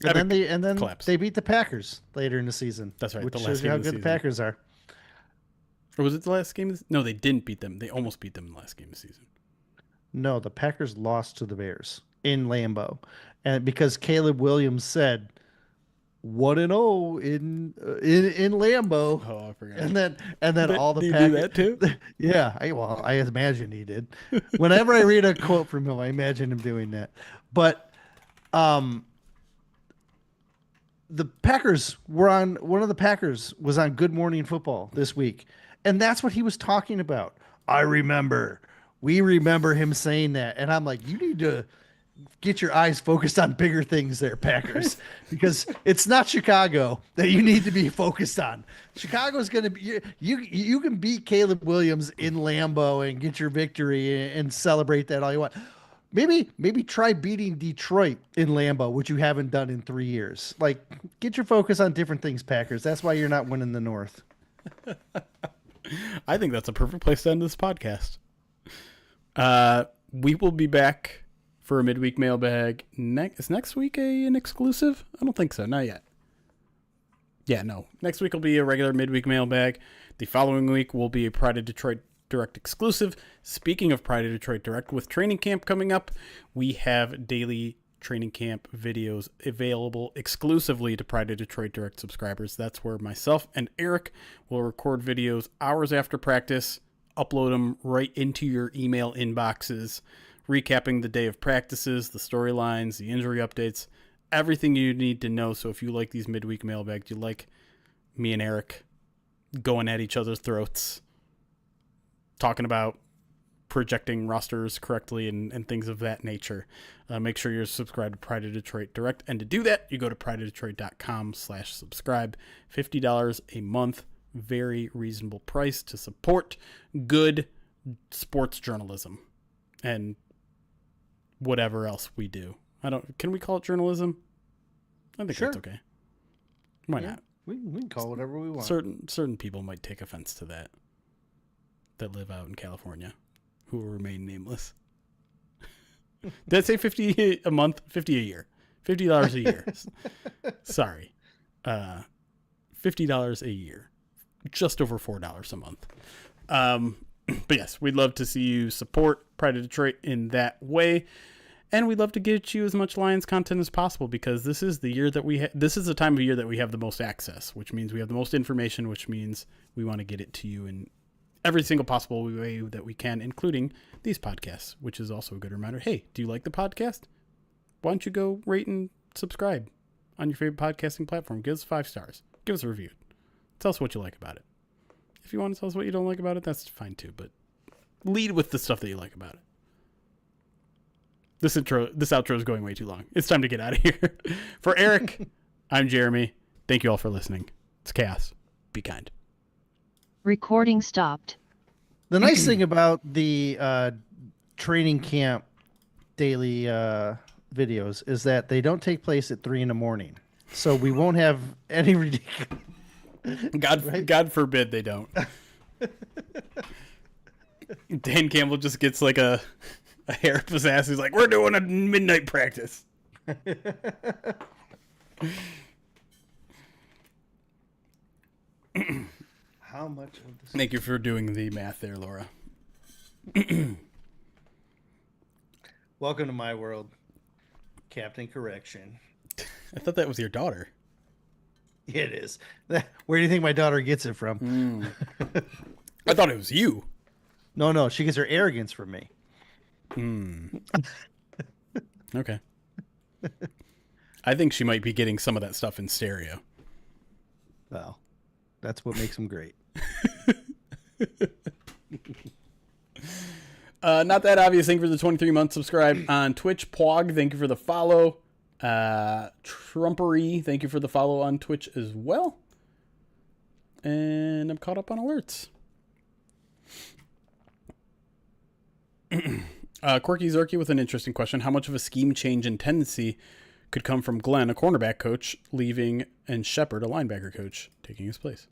and then they beat the Packers later in the season. That's right. Which the last shows you game how of the good season. the Packers are. Or was it the last game? No, they didn't beat them. They almost beat them in the last game of the season. No, the Packers lost to the Bears in Lambeau, and because Caleb Williams said 1-0 in Lambeau. Oh, I forgot. And then all the Packers. Do that too? Yeah, I imagine he did. Whenever I read a quote from him, I imagine him doing that. But the Packers one of the Packers was on Good Morning Football this week, and that's what he was talking about. We remember him saying that, and I'm like, you need to get your eyes focused on bigger things there, Packers, because it's not Chicago that you need to be focused on. Chicago's going to be, you can beat Caleb Williams in Lambeau and get your victory and celebrate that all you want. Maybe try beating Detroit in Lambeau, which you haven't done in 3 years. Like, get your focus on different things, Packers. That's why you're not winning the North. I think that's a perfect place to end this podcast. We will be back for a midweek mailbag. Is next week an exclusive? I don't think so. Not yet. Yeah, no. Next week will be a regular midweek mailbag. The following week will be a Pride of Detroit Direct exclusive. Speaking of Pride of Detroit Direct, with training camp coming up, we have daily training camp videos available exclusively to Pride of Detroit Direct subscribers. That's where myself and Erik will record videos hours after practice, upload them right into your email inboxes, recapping the day of practices, the storylines, the injury updates, everything you need to know. So if you like these midweek mailbags, you like me and Erik going at each other's throats, talking about projecting rosters correctly and things of that nature, make sure you're subscribed to Pride of Detroit Direct. And to do that, you go to prideofdetroit.com/subscribe. $50 a month. Very reasonable price to support good sports journalism and whatever else we do. Can we call it journalism? I think Sure. that's okay. Why not? We can call it whatever we want. Certain people might take offense to that live out in California, who will remain nameless. Did I say 50 a month? 50 a year. $50 a year. Sorry. $50 a year. Just over $4 a month. But yes, we'd love to see you support Pride of Detroit in that way. And we'd love to get you as much Lions content as possible, because this is the year that this is the time of year that we have the most access, which means we have the most information, which means we want to get it to you in every single possible way that we can, including these podcasts, which is also a good reminder. Hey, do you like the podcast? Why don't you go rate and subscribe on your favorite podcasting platform? Give us 5 stars. Give us a review. Tell us what you like about it. If you want to tell us what you don't like about it, that's fine too, but lead with the stuff that you like about it. This outro is going way too long. It's time to get out of here. For Erik, I'm Jeremy. Thank you all for listening. It's chaos. Be kind. Recording stopped. The nice thing about the training camp daily videos is that they don't take place at 3 a.m. So we won't have any ridiculous. God forbid they don't. Dan Campbell just gets like a hair up his ass. He's like, we're doing a midnight practice. how much of this? Thank you for doing the math there, Laura. Welcome to my world, Captain Correction. I thought that was your daughter. It is. Where do you think my daughter gets it from? I thought it was you. No, she gets her arrogance from me. Okay. I think she might be getting some of that stuff in stereo. Well, that's what makes them great. Not that obvious. Thank you for the 23 months subscribe on Twitch. Pog, thank you for the follow. Trumpery, thank you for the follow on Twitch as well. And I'm caught up on alerts. Quirky Zerky with an interesting question. How much of a scheme change in tendency could come from Glenn, a cornerback coach, leaving, and Shepard, a linebacker coach, taking his place?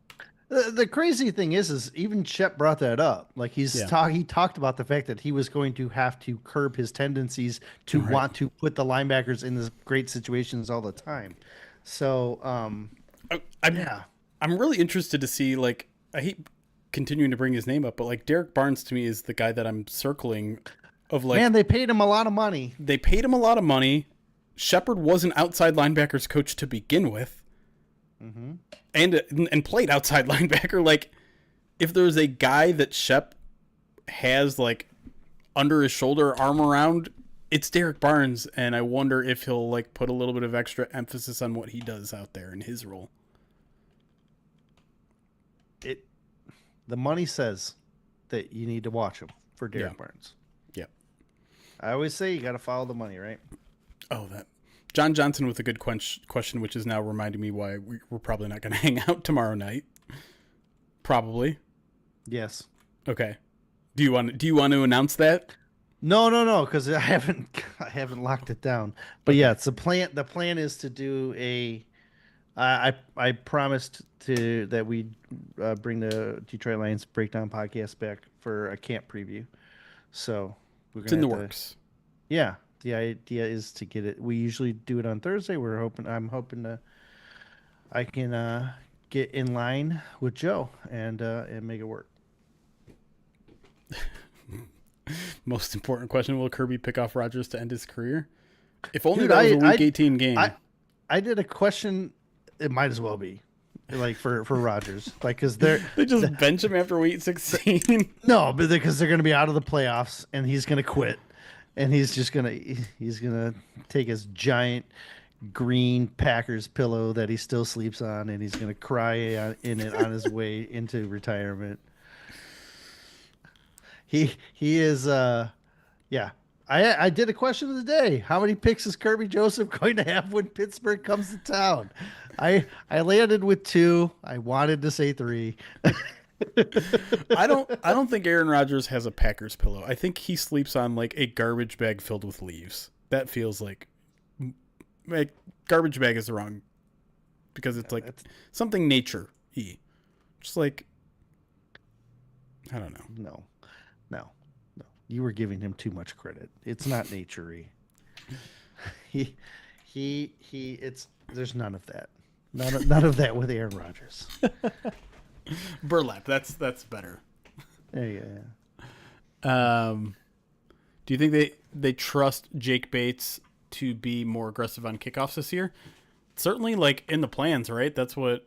The crazy thing is even Shep brought that up. Like he talked about the fact that he was going to have to curb his tendencies to want to put the linebackers in these great situations all the time. So, I'm really interested to see, like, I hate continuing to bring his name up, but like Derek Barnes to me is the guy that I'm circling of like, man, they paid him a lot of money. They paid him a lot of money. Shepard was an outside linebackers coach to begin with. And played outside linebacker. Like, if there's a guy that Shep has like under his shoulder, arm around, it's Derek Barnes, and I wonder if he'll like put a little bit of extra emphasis on what he does out there in his role. The money says that you need to watch him for Derek Barnes. Yeah, I always say you got to follow the money, right? Oh, that. John Johnson with a good question, which is now reminding me why we're probably not going to hang out tomorrow night. Probably. Yes. Okay. Do you want to announce that? No, because I haven't locked it down. But yeah, it's the plan. The plan is to do a. I promised that we bring the Detroit Lions Breakdown podcast back for a camp preview. So it's in the works. Yeah. The idea is to get it. We usually do it on Thursday. I'm hoping I can get in line with Joe and make it work. Most important question: will Kirby pick off Rodgers to end his career? If only that was a Week 18 game. I did a question. It might as well be like for Rodgers, like because they just bench him after Week 16. No, but because they're going to be out of the playoffs and he's going to quit. And he's gonna take his giant green Packers pillow that he still sleeps on, and he's gonna cry in it on his way into retirement. He is yeah. I did a question of the day. How many picks is Kirby Joseph going to have when Pittsburgh comes to town? I landed with 2. I wanted to say 3. I don't think Aaron Rodgers has a Packers pillow. I think he sleeps on like a garbage bag filled with leaves. That feels like garbage bag is wrong because it's like something nature-y. Just like, I don't know. No. You were giving him too much credit. It's not nature-y. There's none of that. None of that with Aaron Rodgers. Burlap. That's better. There you go. Do you think they trust Jake Bates to be more aggressive on kickoffs this year? Certainly, like in the plans, right? That's what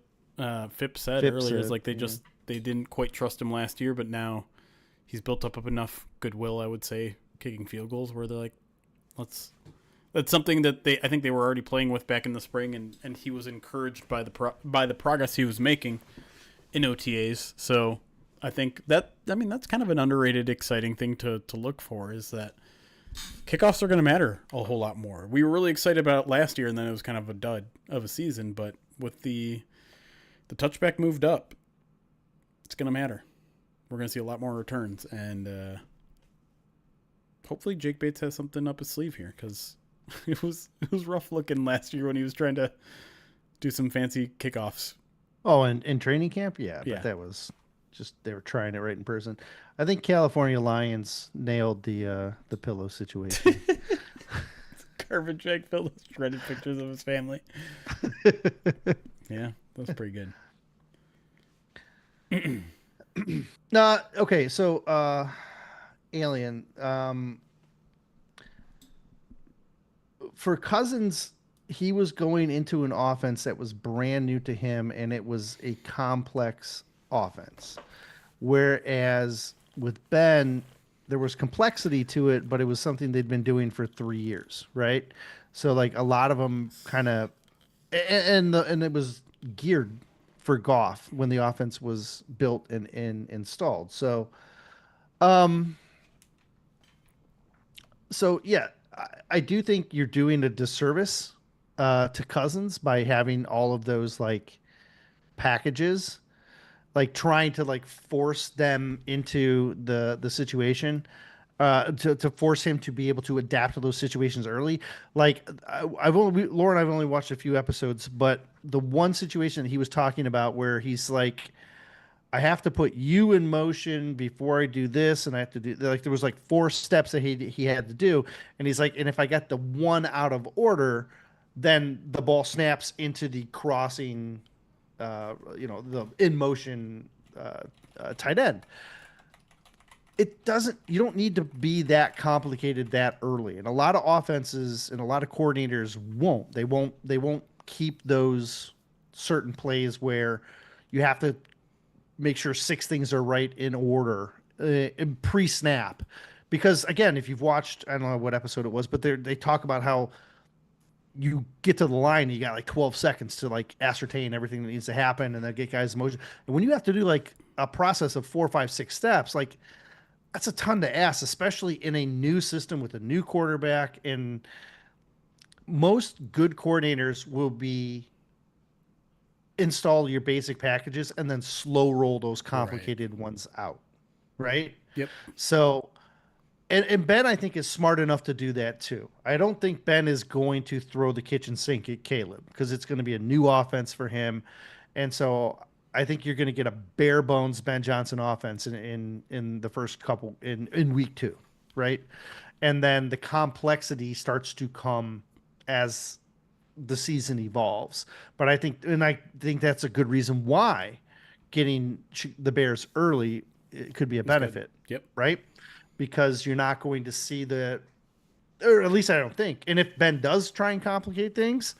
Phipps said earlier. Is like they didn't quite trust him last year, but now he's built up enough goodwill, I would say, kicking field goals where they're like, That's something that I think they were already playing with back in the spring, and he was encouraged by the progress he was making in OTAs. So I think that's kind of an underrated, exciting thing to look for, is that kickoffs are going to matter a whole lot more. We were really excited about it last year, and then it was kind of a dud of a season. But with the touchback moved up, it's going to matter. We're going to see a lot more returns, and hopefully Jake Bates has something up his sleeve here, because it was rough looking last year when he was trying to do some fancy kickoffs. Oh, and in training camp? Yeah, but that was just, they were trying it right in person. I think California Lions nailed the pillow situation. Garbage bag filled with shredded pictures of his family. Yeah, that was pretty good. No, okay, so Alien. For Cousins, he was going into an offense that was brand new to him, and it was a complex offense. Whereas with Ben, there was complexity to it, but it was something they'd been doing for 3 years, right? So like a lot of them kind of, and it was geared for Goff when the offense was built and installed. Um, so yeah, I do think you're doing a disservice to Cousins by having all of those like packages, like trying to like force them into the situation, to force him to be able to adapt to those situations early. Like Laura and I've only watched a few episodes, but the one situation that he was talking about where he's like, I have to put you in motion before I do this, and I have to do like there was like 4 steps that he had to do, and he's like, and if I get the one out of order, then the ball snaps into the crossing, the in motion tight end. It doesn't. You don't need to be that complicated that early, and a lot of offenses and a lot of coordinators won't. They won't keep those certain plays where you have to make sure 6 things are right in order pre-snap, because again, if you've watched, I don't know what episode it was, but they talk about how you get to the line and you got like 12 seconds to like ascertain everything that needs to happen and then get guys in motion, and when you have to do like a process of 4, 5, 6 steps, like that's a ton to ask, especially in a new system with a new quarterback. And most good coordinators will be install your basic packages and then slow roll those complicated ones out. Right. Yep. So, and Ben, I think, is smart enough to do that too. I don't think Ben is going to throw the kitchen sink at Caleb because it's going to be a new offense for him. And so I think you're going to get a bare bones Ben Johnson offense in the first couple in week 2. Right. And then the complexity starts to come as the season evolves. But I think that's a good reason why getting the Bears early, it could be a benefit. Yep. Right? Because you're not going to see or at least I don't think. And if Ben does try and complicate things,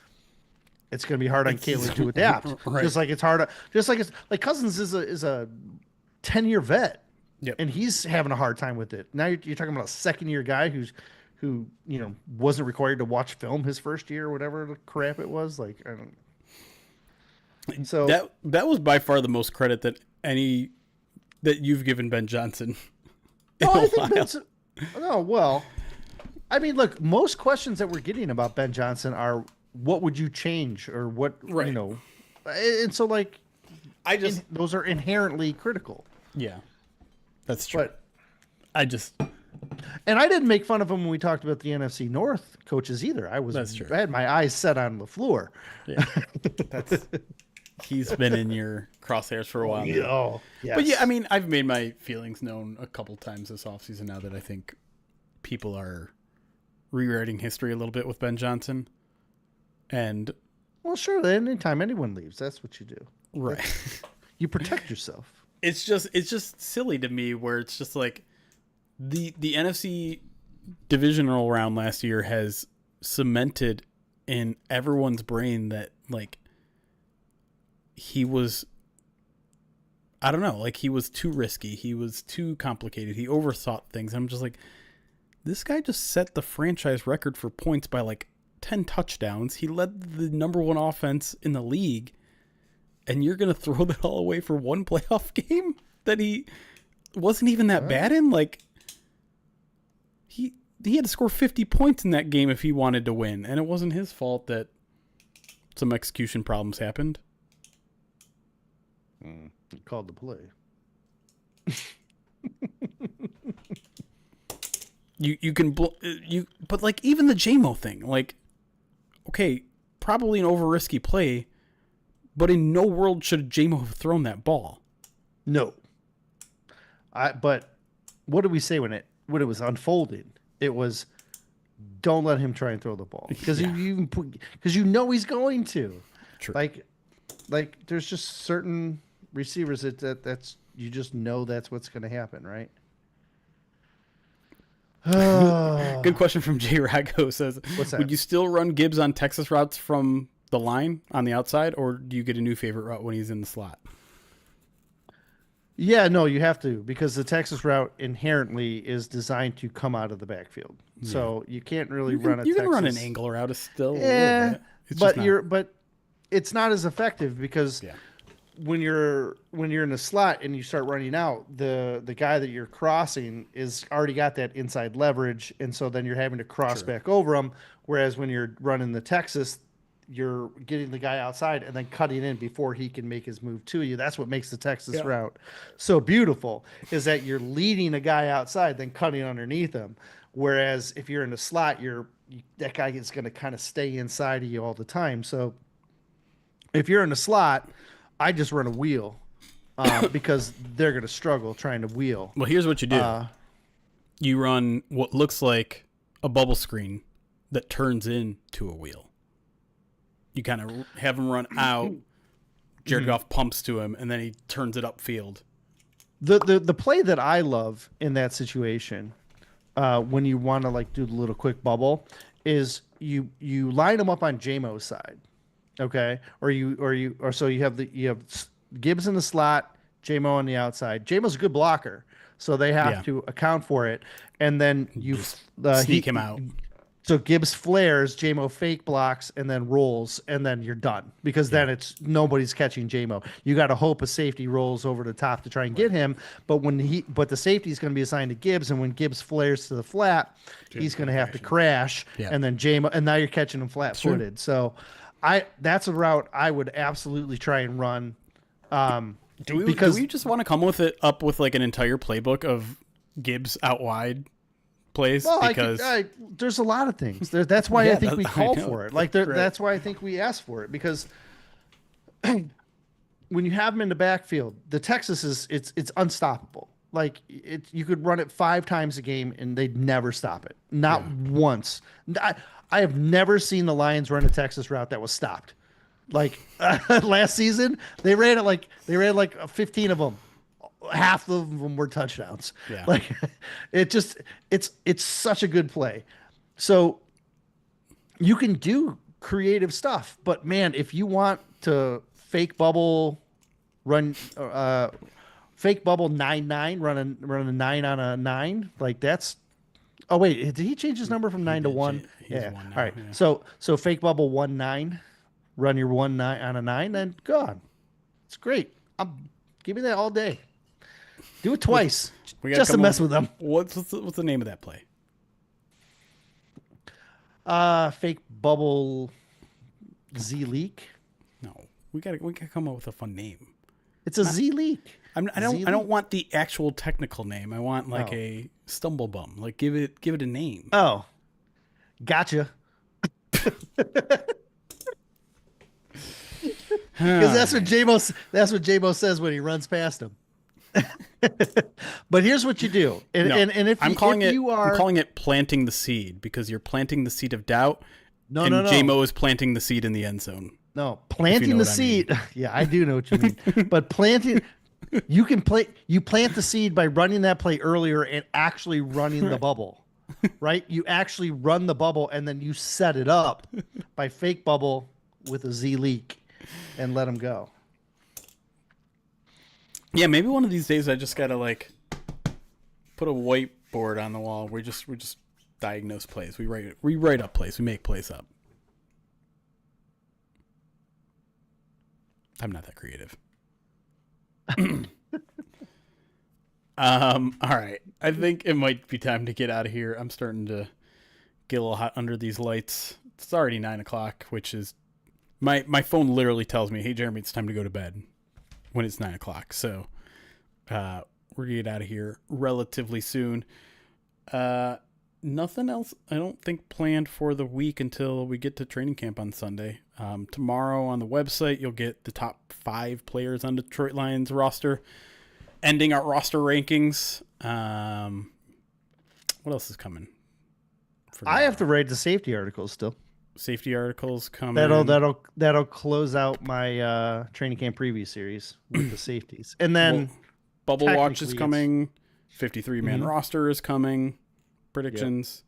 it's going to be hard on Caleb to adapt. Right. Just like it's like Cousins is a 10-year vet. Yep. And he's having a hard time with it. Now you're talking about a second-year guy who wasn't required to watch film his first year or whatever the crap it was. Like, I don't. So that was by far the most credit that you've given Ben Johnson. Well, I mean, look, most questions that we're getting about Ben Johnson are, what would you change, or what, right. And so like, those are inherently critical. Yeah, that's true. But and I didn't make fun of him when we talked about the NFC North coaches either. That's true. I had my eyes set on LaFleur. Yeah. He's been in your crosshairs for a while now. Oh, yes. But yeah, I mean, I've made my feelings known a couple times this offseason now that I think people are rewriting history a little bit with Ben Johnson. And well, sure, anytime anyone leaves, that's what you do. Right. You protect yourself. It's just silly to me where it's just like the NFC divisional round last year has cemented in everyone's brain that like he was, I don't know, like he was too risky. He was too complicated. He overthought things. I'm just like, this guy just set the franchise record for points by like 10 touchdowns. He led the number 1 offense in the league. And you're going to throw that all away for one playoff game that he wasn't even that bad in? Like, he had to score 50 points in that game if he wanted to win. And it wasn't his fault that some execution problems happened. He called the play. But like even the JMO thing, like, okay, probably an over risky play, but in no world should JMO have thrown that ball. No. But what did we say when it was unfolding? It was, don't let him try and throw the ball because because he's going to. True. Like there's just certain receivers, that's you just know that's what's going to happen, right? Good question from Jay Rago says, What's that? would you still run Gibbs on Texas routes from the line on the outside, or do you get a new favorite route when he's in the slot? Yeah, no, you have to, because the Texas route inherently is designed to come out of the backfield. So you can't really run a You Texas. can run an angle route still a little Yeah, bit. It's just not- but it's not as effective because when you're in the slot and you start running out, the guy that you're crossing is already got that inside leverage, and so then you're having to cross back over him. Whereas when you're running the Texas, you're getting the guy outside and then cutting in before he can make his move to you. That's what makes the Texas route so beautiful, is that you're leading a guy outside, then cutting underneath him. Whereas if you're in the slot, that guy is going to kind of stay inside of you all the time. So if you're in the slot, I just run a wheel because they're going to struggle trying to wheel. Well, here's what you do. You run what looks like a bubble screen that turns into a wheel. You kind of have him run out, Jared Goff pumps to him, and then he turns it upfield. The play that I love in that situation, when you want to like do the little quick bubble, is you line them up on JMO's side, okay? Or so you have Gibbs in the slot, JMO on the outside. JMO's a good blocker, so they have to account for it, and then you sneak him out. So Gibbs flares, JMO fake blocks, and then rolls, and then you're done. Because then it's nobody's catching JMO. You got to hope a safety rolls over the top to try and get him. But the safety is going to be assigned to Gibbs, and when Gibbs flares to the flat, he's going to have to crash, and then JMO, and now you're catching him flat-footed. So that's a route I would absolutely try and run. Do we just want to come up with like an entire playbook of Gibbs out wide plays? Well, because there's a lot of things. That's why I think we called for it. Like that's why I think we asked for it, because when you have them in the backfield, the Texas it's unstoppable. Like you could run it 5 times a game and they'd never stop it. Not once. I have never seen the Lions run a Texas route that was stopped. Like last season, they ran like 15 of them. Half of them were touchdowns. Yeah. Like it's such a good play. So you can do creative stuff, but man, if you want to fake bubble 9-9, run a 9 on a 9, like that's. Oh wait, did he change his number from 9 to 1? Yeah. All right. Yeah. So fake bubble 1-9, run your 1-9 on a 9, then go on. It's great. Give me that all day. Do it twice, just to mess with them. What's the name of that play? Fake bubble Z leak. No, we gotta come up with a fun name. It's a Z leak. I don't want the actual technical name. I want like a stumble bum. Like give it a name. Oh, gotcha. Because that's what JMO says when he runs past him. But here's what you do, and if I'm calling it planting the seed, because you're planting the seed of doubt. No. JMO is planting the seed in the end zone. No, planting the seed. Yeah, I do know what you mean. But planting, you plant the seed by running that play earlier and actually running the bubble, right? You actually run the bubble and then you set it up by fake bubble with a Z leak and let them go. Yeah, maybe one of these days I just gotta like put a whiteboard on the wall. We just diagnose plays. We write up plays. We make plays up. I'm not that creative. All right. I think it might be time to get out of here. I'm starting to get a little hot under these lights. It's already 9:00, which is my phone literally tells me, "Hey Jeremy, it's time to go to bed." When it's 9:00. So we're gonna get out of here relatively soon. Nothing else I don't think planned for the week until we get to training camp on Sunday. Tomorrow on the website you'll get the top 5 players on Detroit Lions roster, ending our roster rankings. What else is coming? I have to write the safety articles still. Safety articles coming. That'll close out my training camp preview series with the safeties, and then Bubble Watch is technically coming. 53-man roster is coming. Predictions.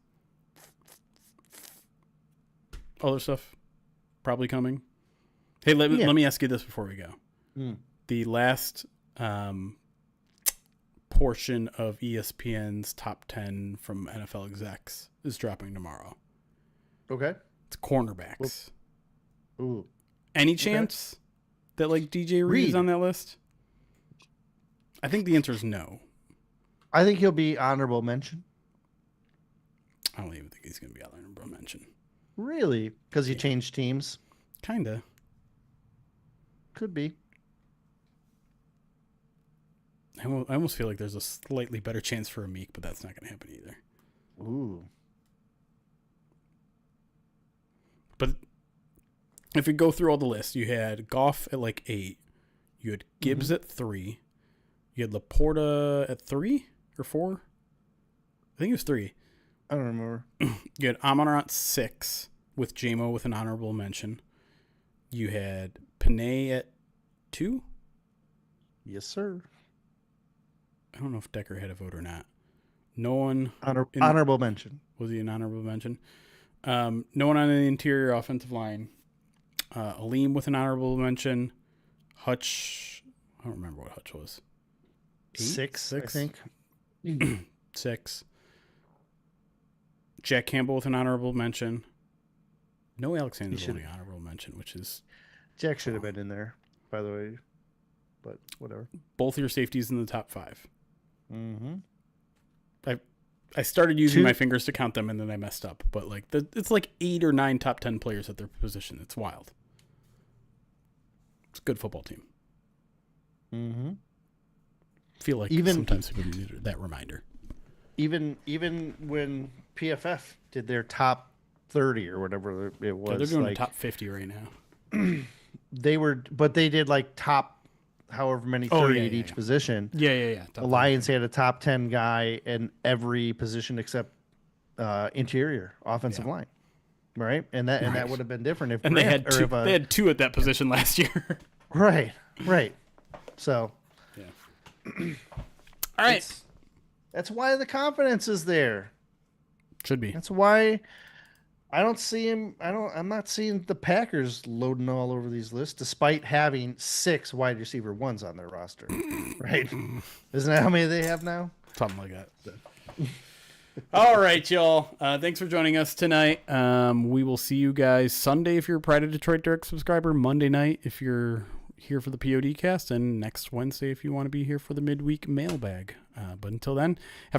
Other stuff probably coming. Hey, let me ask you this before we go. The last portion of ESPN's top 10 from NFL execs is dropping tomorrow. Okay. It's cornerbacks. Ooh. Any chance that like DJ Reed is on that list? I think the answer is no. I think he'll be honorable mention. I don't even think he's going to be honorable mention. Really? Because he changed teams? Kinda. Could be. I almost feel like there's a slightly better chance for a Meek, but that's not going to happen either. Ooh. But if we go through all the lists, you had Goff at like 8. You had Gibbs at 3. You had Laporta at 3 or 4. I think it was 3. I don't remember. You had Amon at 6 with JMO with an honorable mention. You had Panay at 2. Yes, sir. I don't know if Decker had a vote or not. No one. Honorable mention. Was he an honorable mention? No one on the interior offensive line. Aleem with an honorable mention. Hutch. I don't remember what Hutch was. 6, I think. 6. Jack Campbell with an honorable mention. No Alexander Boldy honorable mention, which is... Jack should have been in there, by the way. But whatever. Both your safeties in the top 5. Mm-hmm. I started using my fingers to count them, and then I messed up. But like it's like 8 or 9 top 10 players at their position. It's wild. It's a good football team. Mm-hmm. Feel like sometimes people need that reminder. Even when PFF did their top 30 or whatever it was, they're doing the top 50 right now. They did like top however many 30 at each position. Yeah. The Lions had a top 10 guy in every position except interior offensive line, right? And that would have been different if they had 2. They had 2 at that position last year. Right. So, yeah. All right. That's why the confidence is there. Should be. That's why I don't see him. I'm not seeing the Packers loading all over these lists, despite having 6 wide receiver ones on their roster. Right? Isn't that how many they have now? Something like that. All right, y'all. Thanks for joining us tonight. We will see you guys Sunday if you're a Pride of Detroit Direct subscriber. Monday night if you're here for the POD cast, and next Wednesday if you want to be here for the midweek mailbag. But until then, have a great